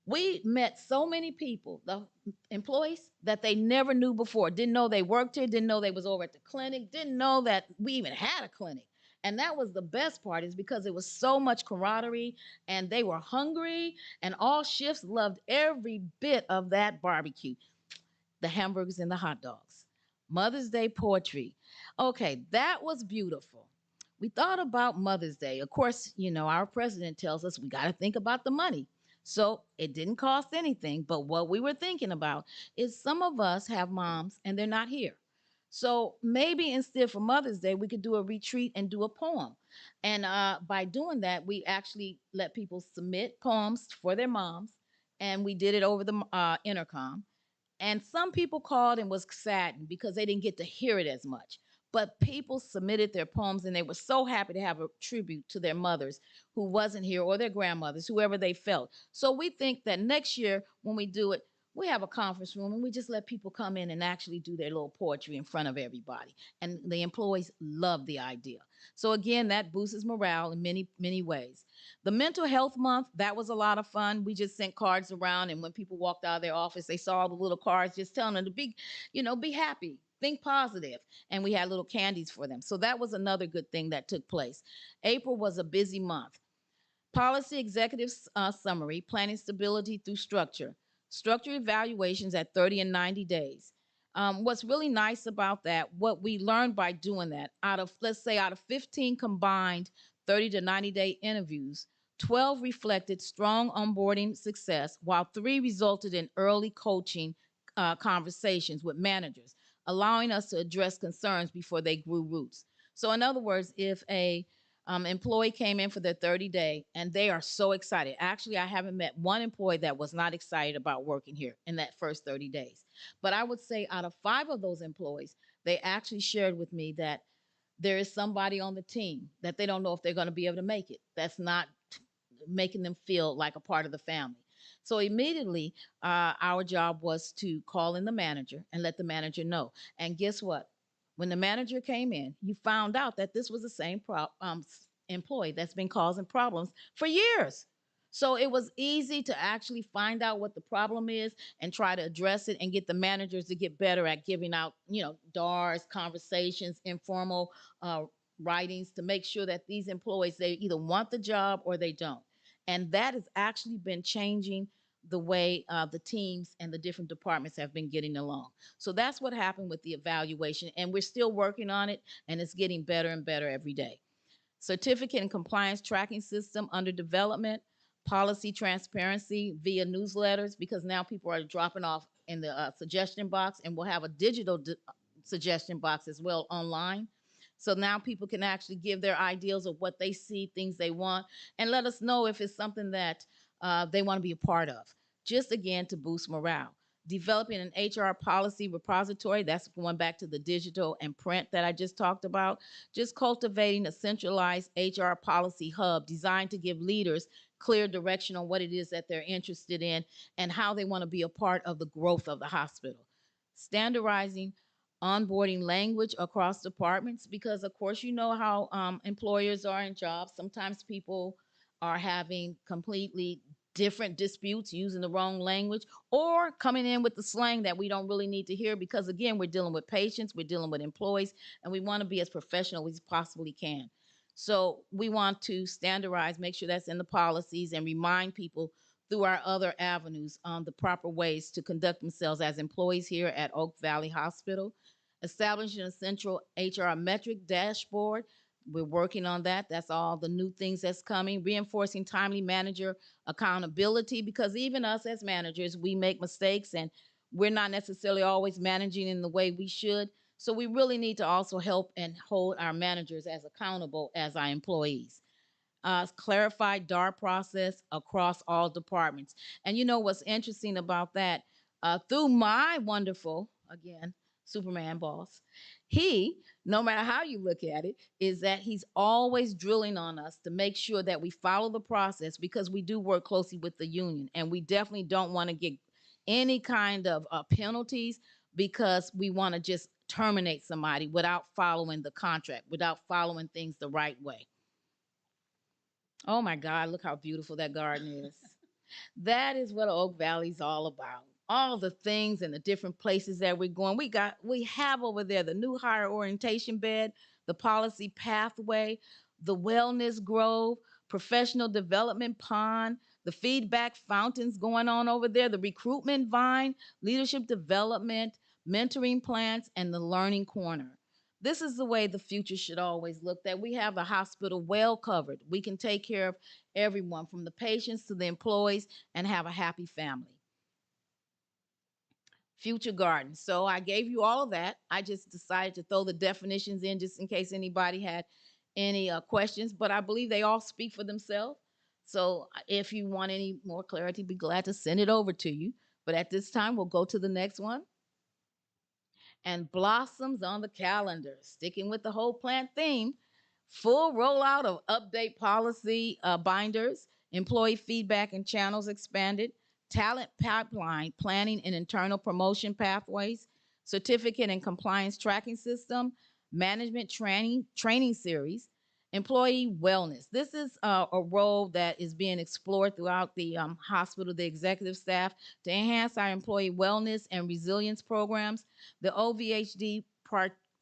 We met so many people, the employees, that they never knew before. Didn't know they worked here, didn't know they was over at the clinic, didn't know that we even had a clinic. And that was the best part, is because it was so much camaraderie and they were hungry, and all shifts loved every bit of that barbecue. The hamburgers and the hot dogs. Mother's Day poetry. Okay, that was beautiful. We thought about Mother's Day. Of course, our president tells us we got to think about the money. So it didn't cost anything. But what we were thinking about is some of us have moms and they're not here. So maybe instead for Mother's Day, we could do a retreat and do a poem. And by doing that, we actually let people submit poems for their moms. And we did it over the intercom. And some people called and was saddened because they didn't get to hear it as much. But people submitted their poems and they were so happy to have a tribute to their mothers who wasn't here, or their grandmothers, whoever they felt. So we think that next year when we do it, we have a conference room and we just let people come in and actually do their little poetry in front of everybody. And the employees love the idea. So again, that boosts morale in many, many ways. The mental health month, that was a lot of fun. We just sent cards around, and when people walked out of their office, they saw all the little cards just telling them to be happy. Think positive. And we had little candies for them. So that was another good thing that took place. April was a busy month. Policy executive summary, planning stability through structure. Structure evaluations at 30 and 90 days. What's really nice about that, what we learned by doing that, out of 15 combined 30 to 90 day interviews, 12 reflected strong onboarding success, while 3 resulted in early coaching conversations with managers. allowing us to address concerns before they grew roots. So in other words, if a employee came in for their 30-day and they are so excited. Actually, I haven't met one employee that was not excited about working here in that first 30 days. But I would say out of 5 of those employees, they actually shared with me that there is somebody on the team that they don't know if they're going to be able to make it. That's not making them feel like a part of the family. So immediately, our job was to call in the manager and let the manager know. And guess what? When the manager came in, you found out that this was the same employee that's been causing problems for years. So it was easy to actually find out what the problem is and try to address it and get the managers to get better at giving out, DARs, conversations, informal writings to make sure that these employees, they either want the job or they don't. And that has actually been changing the way the teams and the different departments have been getting along. So that's what happened with the evaluation. And we're still working on it, and it's getting better and better every day. Certificate and compliance tracking system under development, policy transparency via newsletters, because now people are dropping off in the suggestion box, and we'll have a digital suggestion box as well online. So now people can actually give their ideals of what they see, things they want, and let us know if it's something that they want to be a part of. Just again, to boost morale. Developing an HR policy repository, that's going back to the digital and print that I just talked about. Just cultivating a centralized HR policy hub designed to give leaders clear direction on what it is that they're interested in and how they want to be a part of the growth of the hospital. Standardizing onboarding language across departments, because of course you know how employers are in jobs. Sometimes people are having completely different disputes, using the wrong language, or coming in with the slang that we don't really need to hear, because again, we're dealing with patients, we're dealing with employees, and we want to be as professional as possibly can. So we want to standardize, make sure that's in the policies, and remind people through our other avenues on the proper ways to conduct themselves as employees here at Oak Valley Hospital. Establishing a central HR metric dashboard. We're working on that. That's all the new things that's coming. Reinforcing timely manager accountability, because even us as managers, we make mistakes and we're not necessarily always managing in the way we should. So we really need to also help and hold our managers as accountable as our employees. Clarified DAR process across all departments. And you know what's interesting about that? Through my wonderful, again, Superman boss, he, no matter how you look at it, is that he's always drilling on us to make sure that we follow the process, because we do work closely with the union, and we definitely don't want to get any kind of penalties, because we want to just terminate somebody without following the contract, without following things the right way. Oh my God, look how beautiful that garden is. That is what Oak Valley's all about. All the things and the different places that we're going. We have over there the new higher orientation bed, the policy pathway, the wellness grove, professional development pond, the feedback fountains going on over there, the recruitment vine, leadership development, mentoring plants, and the learning corner. This is the way the future should always look, that we have the hospital well covered. We can take care of everyone from the patients to the employees and have a happy family. Future gardens. So I gave you all of that. I just decided to throw the definitions in just in case anybody had any questions, but I believe they all speak for themselves. So if you want any more clarity, be glad to send it over to you. But at this time, we'll go to the next one. And blossoms on the calendar, sticking with the whole plant theme. Full rollout of update policy binders, employee feedback and channels expanded, talent pipeline planning and internal promotion pathways, certificate and compliance tracking system, management training series, employee wellness. This is a role that is being explored throughout the hospital, the executive staff, to enhance our employee wellness and resilience programs. The OVHD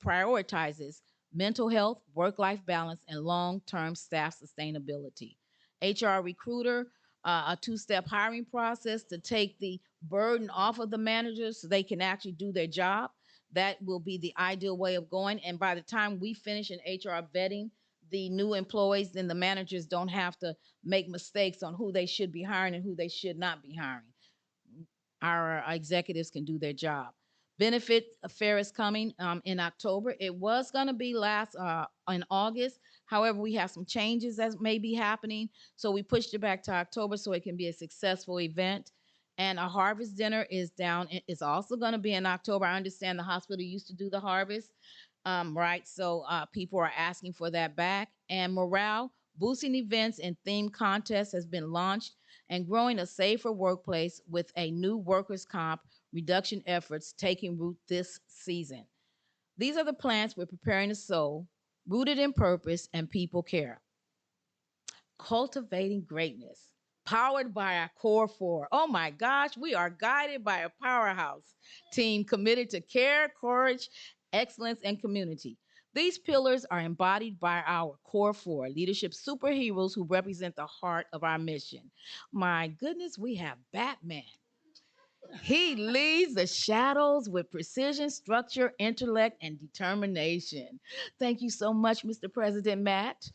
prioritizes mental health, work-life balance, and long-term staff sustainability. HR recruiter, a two-step hiring process to take the burden off of the managers so they can actually do their job. That will be the ideal way of going. And by the time we finish in HR vetting the new employees, then the managers don't have to make mistakes on who they should be hiring and who they should not be hiring. Our executives can do their job. benefit fair is coming in October. It was going to be last in August. However, we have some changes that may be happening, so we pushed it back to October so it can be a successful event. And a harvest dinner is down. It's also going to be in October. I understand the hospital used to do the harvest, right? So people are asking for that back. And morale boosting events and theme contests has been launched, and growing a safer workplace with a new workers' comp reduction efforts taking root this season. These are the plants we're preparing to sow, rooted in purpose and people care. Cultivating greatness, powered by our core four. Oh my gosh, we are guided by a powerhouse team committed to care, courage, excellence, and community. These pillars are embodied by our core four leadership superheroes who represent the heart of our mission. My goodness, we have Batman. He leads the shadows with precision, structure, intellect, and determination. Thank you so much, Mr. President Matt.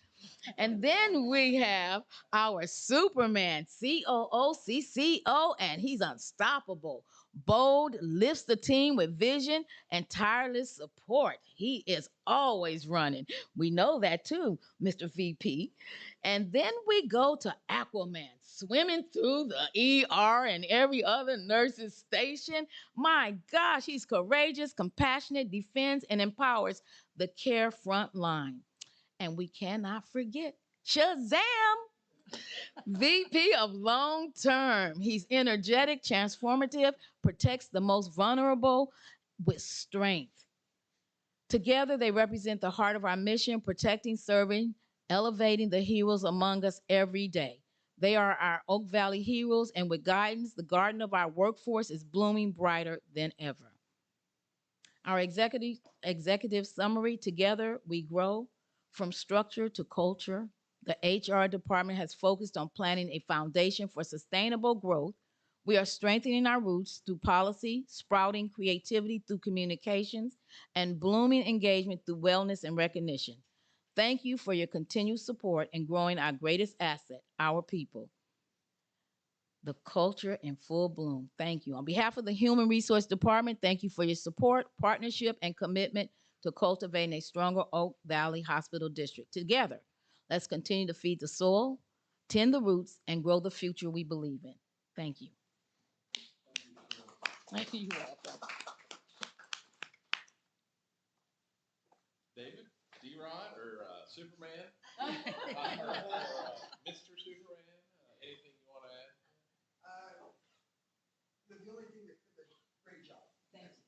And then we have our Superman, COO, and he's unstoppable. Bold, lifts the team with vision and tireless support. He is always running. We know that too, Mr. VP. And then we go to Aquaman, swimming through the ER and every other nurse's station. My gosh, he's courageous, compassionate, defends, and empowers the care front line. And we cannot forget Shazam, VP of Long Term. He's energetic, transformative, protects the most vulnerable with strength. Together, they represent the heart of our mission, protecting, serving, elevating the heroes among us every day. They are our Oak Valley heroes, and with guidance, the garden of our workforce is blooming brighter than ever. Our executive summary: together we grow. From structure to culture, the HR department has focused on planning a foundation for sustainable growth. We are strengthening our roots through policy, sprouting creativity through communications, and blooming engagement through wellness and recognition. Thank you for your continued support in growing our greatest asset, our people. The culture in full bloom. Thank you. On behalf of the Human Resource Department, thank you for your support, partnership, and commitment to cultivating a stronger Oak Valley Hospital District. Together, let's continue to feed the soil, tend the roots, and grow the future we believe in. Thank you. Thank you. David, D-Rod, or Superman? Mr. Superman, anything you want to add? The only thing great job. Thank you.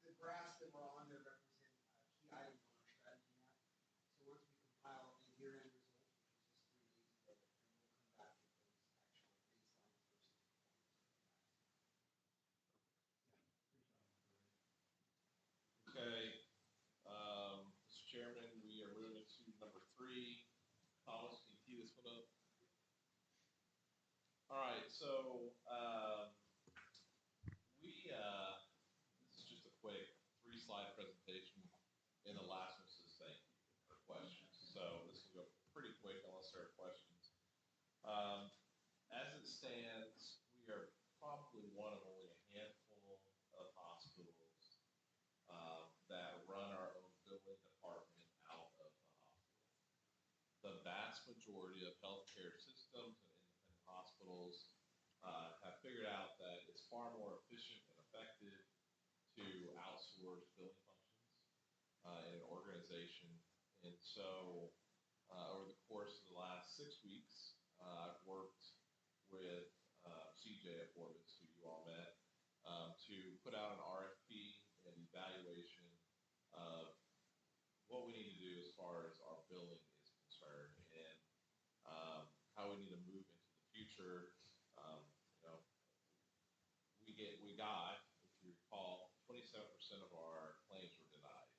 The graphs that were on there represent key items on our strategy map. So once we compile the year-end results, which was just 3 days ago, then we'll come back with those actual baselines versus Okay, Mr. Chairman, we are moving to number 3. Thomas, can you tee this one up? All right, so this is just a quick 3-slide presentation, and the last one says thank you for questions. So this will go pretty quick unless there are questions. As it stands, we are probably one of only a handful of hospitals that run our own billing department out of the hospital. The vast majority of healthcare systems and independent hospitals have figured out that it's far more efficient and effective to outsource billing functions in an organization. And so over the course of the last 6 weeks, I've worked with CJ at Orbis, who you all met, to put out an RFP and evaluation of what we need to do as far as our billing is concerned, and how we need to move into the future. We got, if you recall, 27% of our claims were denied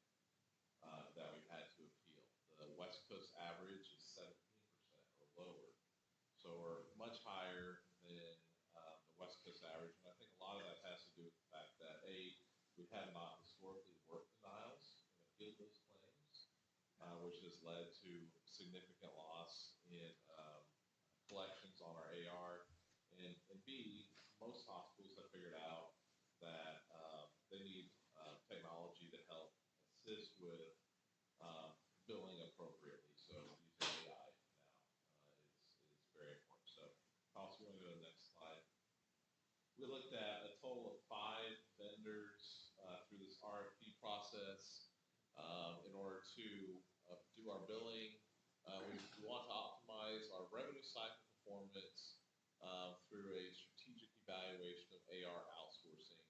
that we had to appeal. The West Coast average is 17% or lower, so we're much higher than the West Coast average, and I think a lot of that has to do with the fact that we have not historically worked denials and appealed those claims, which has led to significant loss in collections on our AR, and B, most hospitals have figured out that assist with billing appropriately. So using AI now is very important. So also going to go to the next slide. We looked at a total of 5 vendors through this RFP process in order to do our billing. We want to optimize our revenue cycle performance through a strategic evaluation of AR outsourcing.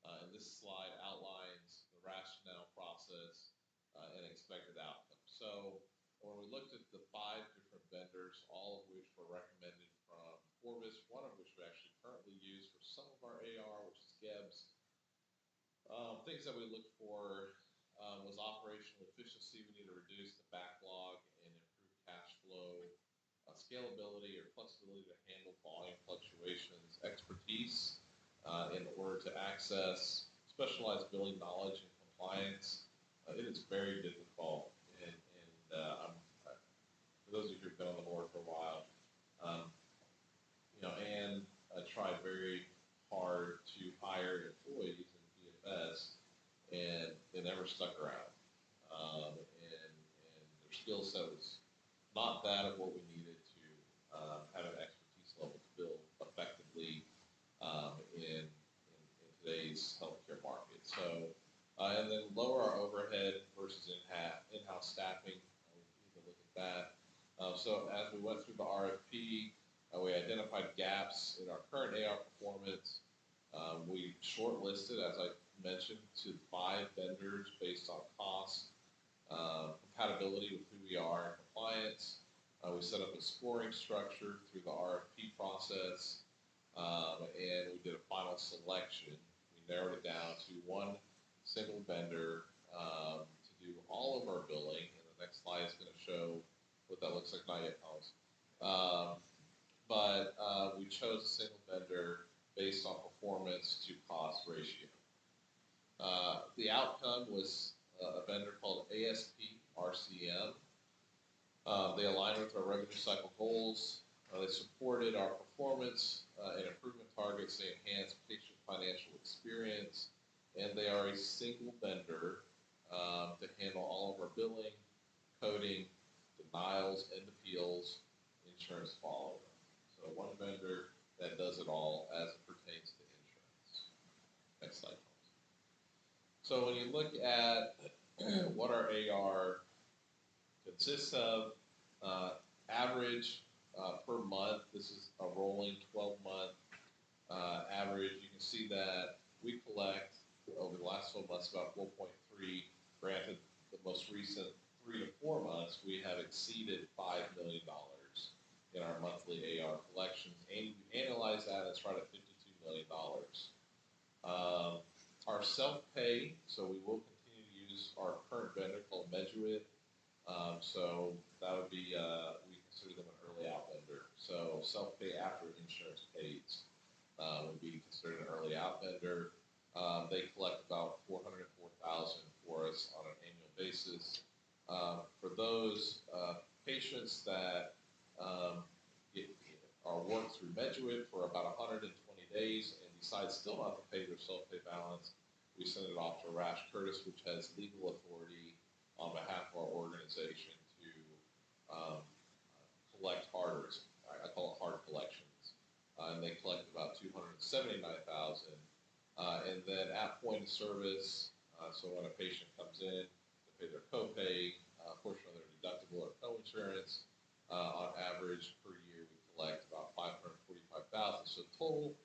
And this slide outlines the rationale, process, and expected outcome. So when we looked at the 5 different vendors, all of which were recommended from Forvis, one of which we actually currently use for some of our AR, which is Gebs. Things that we looked for was operational efficiency. We need to reduce the backlog and improve cash flow, scalability or flexibility to handle volume fluctuations, expertise in order to access specialized billing knowledge and compliance. It is very difficult, and for those of you who've been on the board for a while, Ann tried very hard to hire employees in PFS, and they never stuck around. And their skill set was not that of what we needed to have an expertise level to build effectively in today's healthcare market. So, and then lower our overhead versus in-house staffing. We need to look at that. So as we went through the RFP, we identified gaps in our current AR performance. We shortlisted, as I mentioned, to 5 vendors based on cost, compatibility with who we are, and compliance. We set up a scoring structure through the RFP process, and we did a final selection. We narrowed it down to one single vendor to do all of our billing, and the next slide is going to show what that looks like. Not yet, but we chose a single vendor based on performance to cost ratio. The outcome was a vendor called ASP RCM. They aligned with our revenue cycle goals. They supported our performance and improvement targets. They enhanced patient financial experience, and they are a single vendor to handle all of our billing, coding, denials, and appeals, insurance follow-up. So one vendor that does it all as it pertains to insurance. Next slide, please. So when you look at what our AR consists of, average per month, this is a rolling 12-month average. You can see that we collect over the last 12 months about 4.3. Granted, the most recent 3 to 4 months, we have exceeded $5 million in our monthly AR collections. And you analyze that, it's right at $52 million. Our self-pay, so we will continue to use our current vendor called Meduit. So that would be, we consider them an early out vendor. So self-pay after insurance pays would be considered an early out vendor. They collect about $404,000 for us on an annual basis. For those patients that are worked through Meduit for about 120 days and decide still not to pay their self-pay balance, we send it off to Rash Curtis, which has legal authority on behalf of our organization to collect hard, I call it hard collections. And they collect about $279,000. And then at point of service, so when a patient comes in to pay their copay, a portion of their deductible or co-insurance, on average per year we collect about $545,000. So total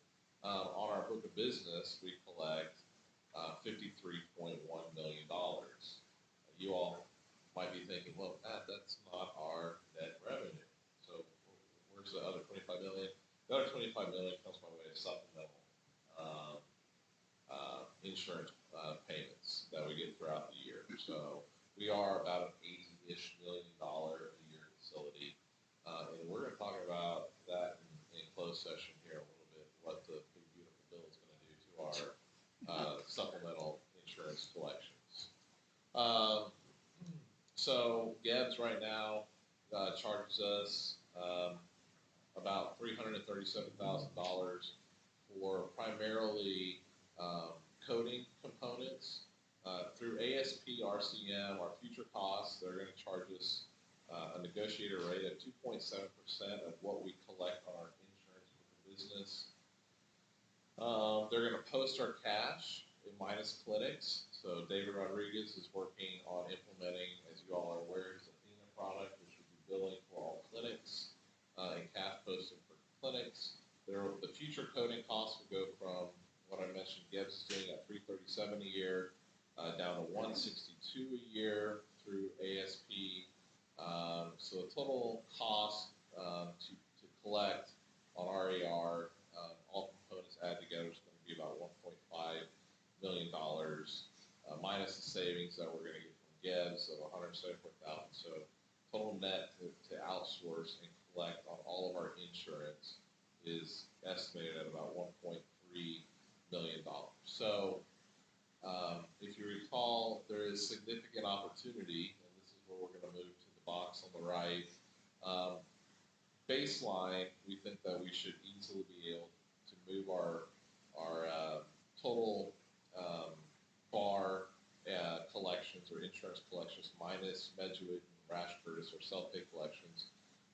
on our book of business we collect $53.1 million. You all might be thinking, well, that's not our net revenue. So where's the other $25 million? The other $25 million comes by way of supplemental insurance payments that we get throughout the year. So we are about an $80-ish million a year facility. And we're going to talk about that in closed session here a little bit, what the big beautiful bill is going to do to our supplemental insurance collections. So Gebs right now charges us about $337,000 for primarily coding components. Through ASP ASP RCM, our future costs, they're gonna charge us a negotiated rate of 2.7% of what we collect on our insurance for the business. They're gonna post our cash in minus clinics. So David Rodriguez is working on implementing, as you all are aware, his Athena product, which will be billing for all clinics, and cash posting for clinics. The future coding costs will go from what I mentioned, Gibbs is doing at $337 a year, down to $162 a year through ASP. So the total cost to collect on RAR, all components added together, is going to be about $1.5 million, minus the savings that we're going to get from Gibbs of $174,000. So total net to outsource and collect on all of our insurance is estimated at about $1.3 million. So if you recall, there is significant opportunity, and this is where we're going to move to the box on the right. Baseline, we think that we should easily be able to move our total bar collections or insurance collections minus Medjugorje and Rash Curtis or self-pay collections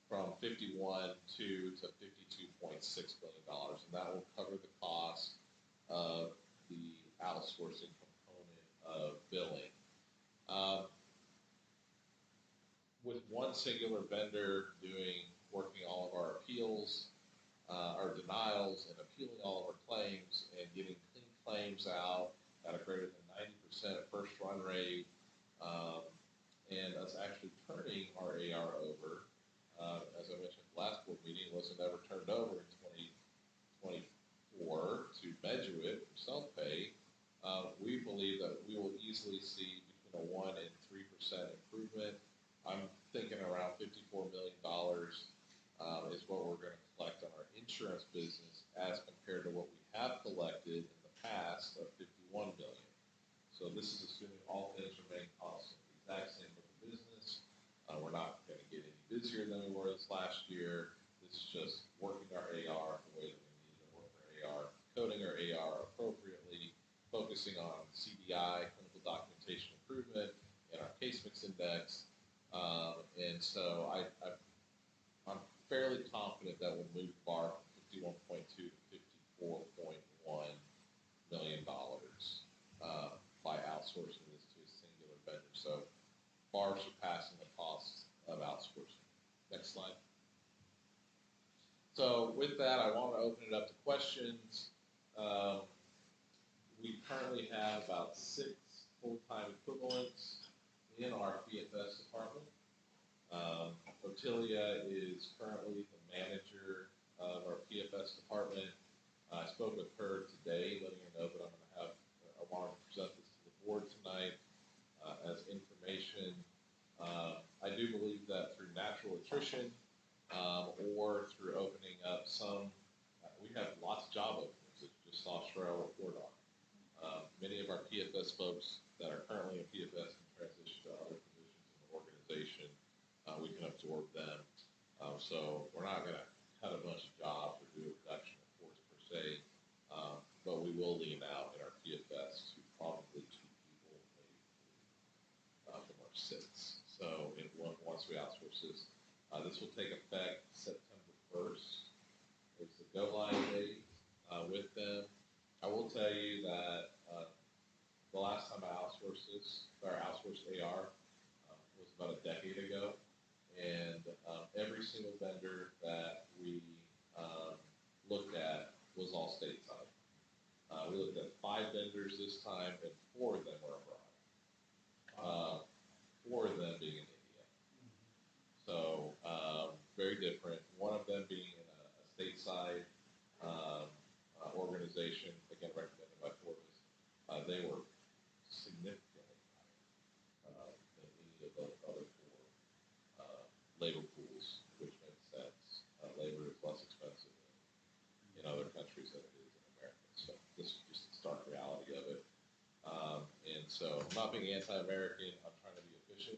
from 51 to $52.6 billion, and that will cover the cost of the outsourcing component of billing. With one singular vendor working all of our appeals, our denials, and appealing all of our claims and getting clean claims out at a greater than 90% first run rate, and us actually turning our AR over, as I mentioned at the last board meeting, wasn't ever turned over in 2024 to Medjugorje for self-pay. We believe that we will easily see between a 1% and 3% improvement. I'm thinking around $54 million is what we're going to collect on our insurance business as compared to what we have collected in the past of $51 million. So this is assuming all things remain constant, the exact same with the business. We're not going to get any busier than we were this last year. This is just working our AR the way that we need to work our AR, coding our AR appropriately, focusing on CDI, clinical documentation improvement, and our case mix index. And so I'm fairly confident that we'll move the bar from 51.2 to $54.1 million by outsourcing this to a singular vendor. So far surpassing the costs of outsourcing. Next slide. So with that, I want to open it up to questions. We currently have about 6 full-time equivalents in our PFS department. Otilia is currently the manager of our PFS department. I spoke with her today, letting her know that I want to present this to the board tonight as information. I do believe that through natural attrition or through opening up we have lots of job openings that you just saw Sherelle report on. Many of our PFS folks that are currently in PFS can transition to other positions in the organization. We can absorb them. So we're not going to cut a bunch of jobs or do a reduction of force per se, but we will lean out in our PFS to probably 2 people, maybe 3 from our 6. So once we outsource this will take effect September 1st. It's the go live date with them. I will tell you that the last time I outsourced AR was about a decade ago, and every single vendor that we looked at was all stateside. We looked at 5 vendors this time, and 4 of them were abroad. 4 of them being in India. So very different. One of them being in a stateside organization, again recommended by Forbes. They were significantly higher than any of the other 4 labor pools, which makes sense. Labor is less expensive in other countries than it is in America. So this is just the stark reality of it. And so I'm not being anti-American. I'm trying to be efficient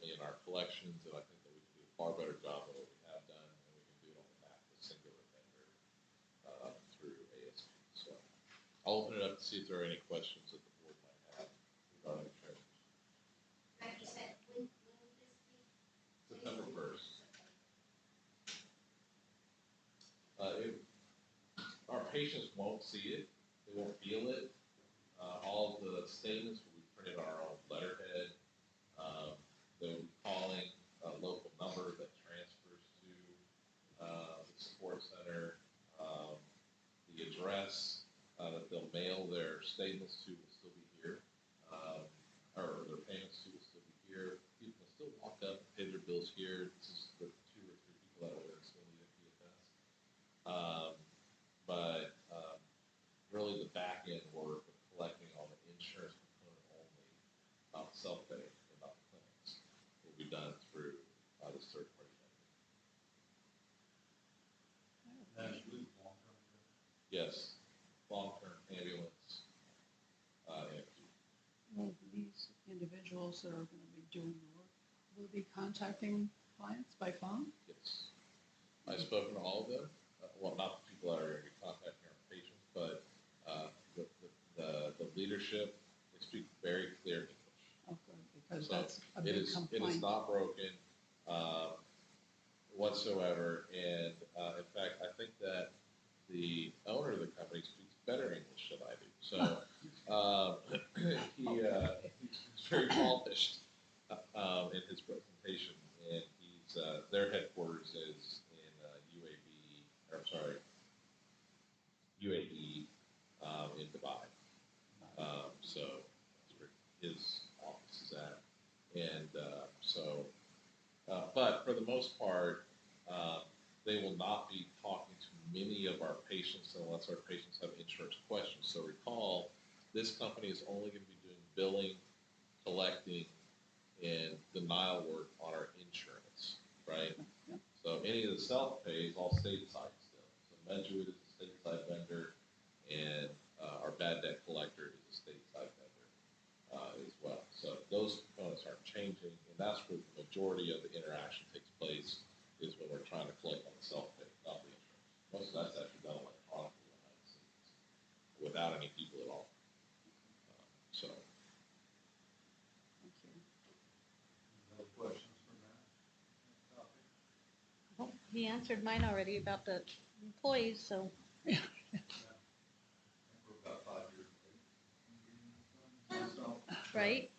in our collections, and I think that we can do a far better job than what we have done, and we can do it on behalf of a singular vendor through ASP. So I'll open it up to see if there are any questions that the board might have regarding patients won't see it, they won't feel it. All of the statements will be printed on our own letterhead. They'll be calling a local number that transfers to the support center. The address that they'll mail their statements to will still be here, or their payments to will still be here. People can still walk up and pay their bills here. This is the 2 or 3 people that are still need a PFS. But really the back end work of collecting all the insurance component only, not self-pay, and not the clinics, will be done through this third party vendor. That includes long-term care. Yes, long-term ambulance, and Will these individuals that are gonna be doing the work, will be contacting clients by phone? yes. I've spoken to all of them. Well, not the people that are going to be contacting our patients, but the leadership, they speak very clear English. Oh, good, because So that's a it big is, it complaint. is not broken whatsoever. And in fact, I think that the owner of the company speaks better English than I do. So he's very polished in his presentation, and he's their headquarters is in UAE in Dubai. So that's where his office is at. And but for the most part, they will not be talking to many of our patients unless our patients have insurance questions. So recall, this company is only going to be doing billing, collecting, and denial work on our insurance, right? Yep. So any of the self-pay is all stateside still. So Medjool is a stateside vendor, and our bad debt collector is a stateside vendor as well. So those components aren't changing, and that's where the majority of the interaction takes place, is when we're trying to collect on the self-pay, not the insurance. Most of that's actually done electronically behind the scenes, without any people at all. So. Thank you. No questions from that topic? Well, he answered mine already about the employees, so I think we're about 5 years late. So, right?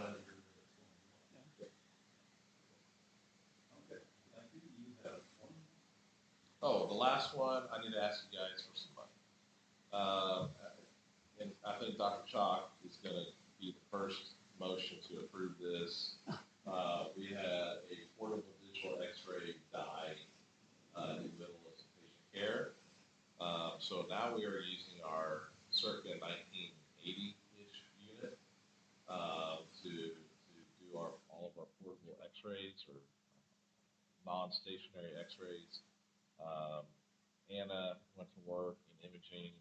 glad to hear that it's going well. Okay, thank you. You have one. Oh, the last one, I need to ask you guys for some money. And I think Dr. Chalk is gonna be the first motion to approve this. We had a portable digital x-ray die, in the middle of some patient care. So now we are using our circa 1980-ish unit, to do all of our portable x-rays or non-stationary x-rays. Anna went to work in imaging,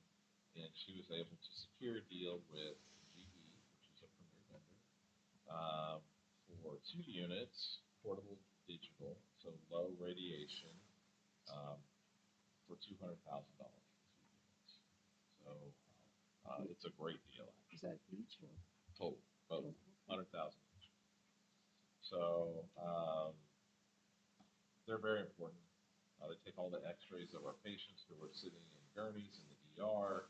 and she was able to secure a deal with GE, which is a premier vendor, for 2 units, portable digital, so low radiation, for $200,000 for 2 units. So it's a great deal. Is that each or? Total, both, 100,000 each. So they're very important. They take all the x-rays of our patients who are sitting in gurneys in the ER,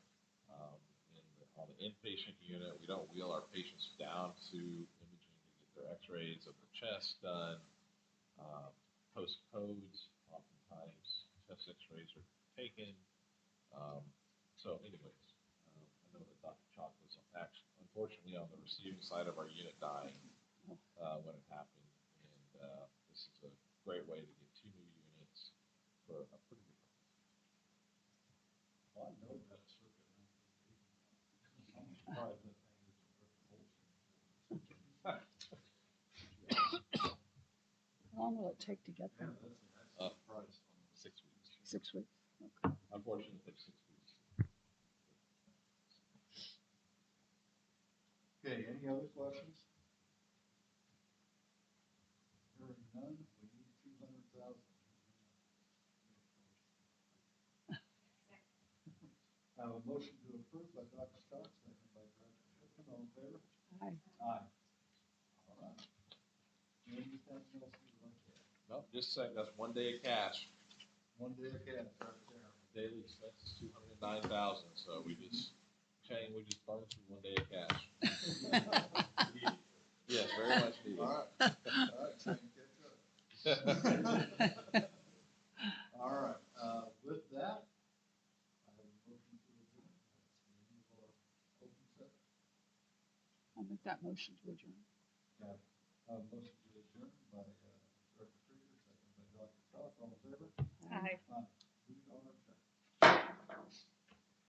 on the inpatient unit. We don't wheel our patients down to imaging to get their x-rays of the chest done. Post codes, oftentimes chest x-rays are taken. So anyways, I know that Dr. Chalk was actually, unfortunately, on the receiving side of our unit dying when it happened. And this is a great way to get 2 new units for a pretty good price. Well, I know that circuit. I'm surprised that thing is How long will it take to get them? that's the price. 6 weeks. 6 weeks? Unfortunately, it took 6 weeks. Okay, any other questions? Hearing none, we need 200,000. I have a motion to approve by Dr. Scott, second by Dr. Schiffman. All in favor? Aye. Aye. All right. Anything else you'd like to add? No, just saying, that's 1 day of cash. One day of cash right there. Daily expenses, 209,000, so we just burned through 1 day of cash. Yes, very much needed. All right, trying to catch up. All right, with that, I have a motion to adjourn. That's the end of our open session. I'll make that motion to adjourn. Got it. Motion to adjourn by, Director Krieger, second by Dr. Cross, all in favor? Aye. Aye.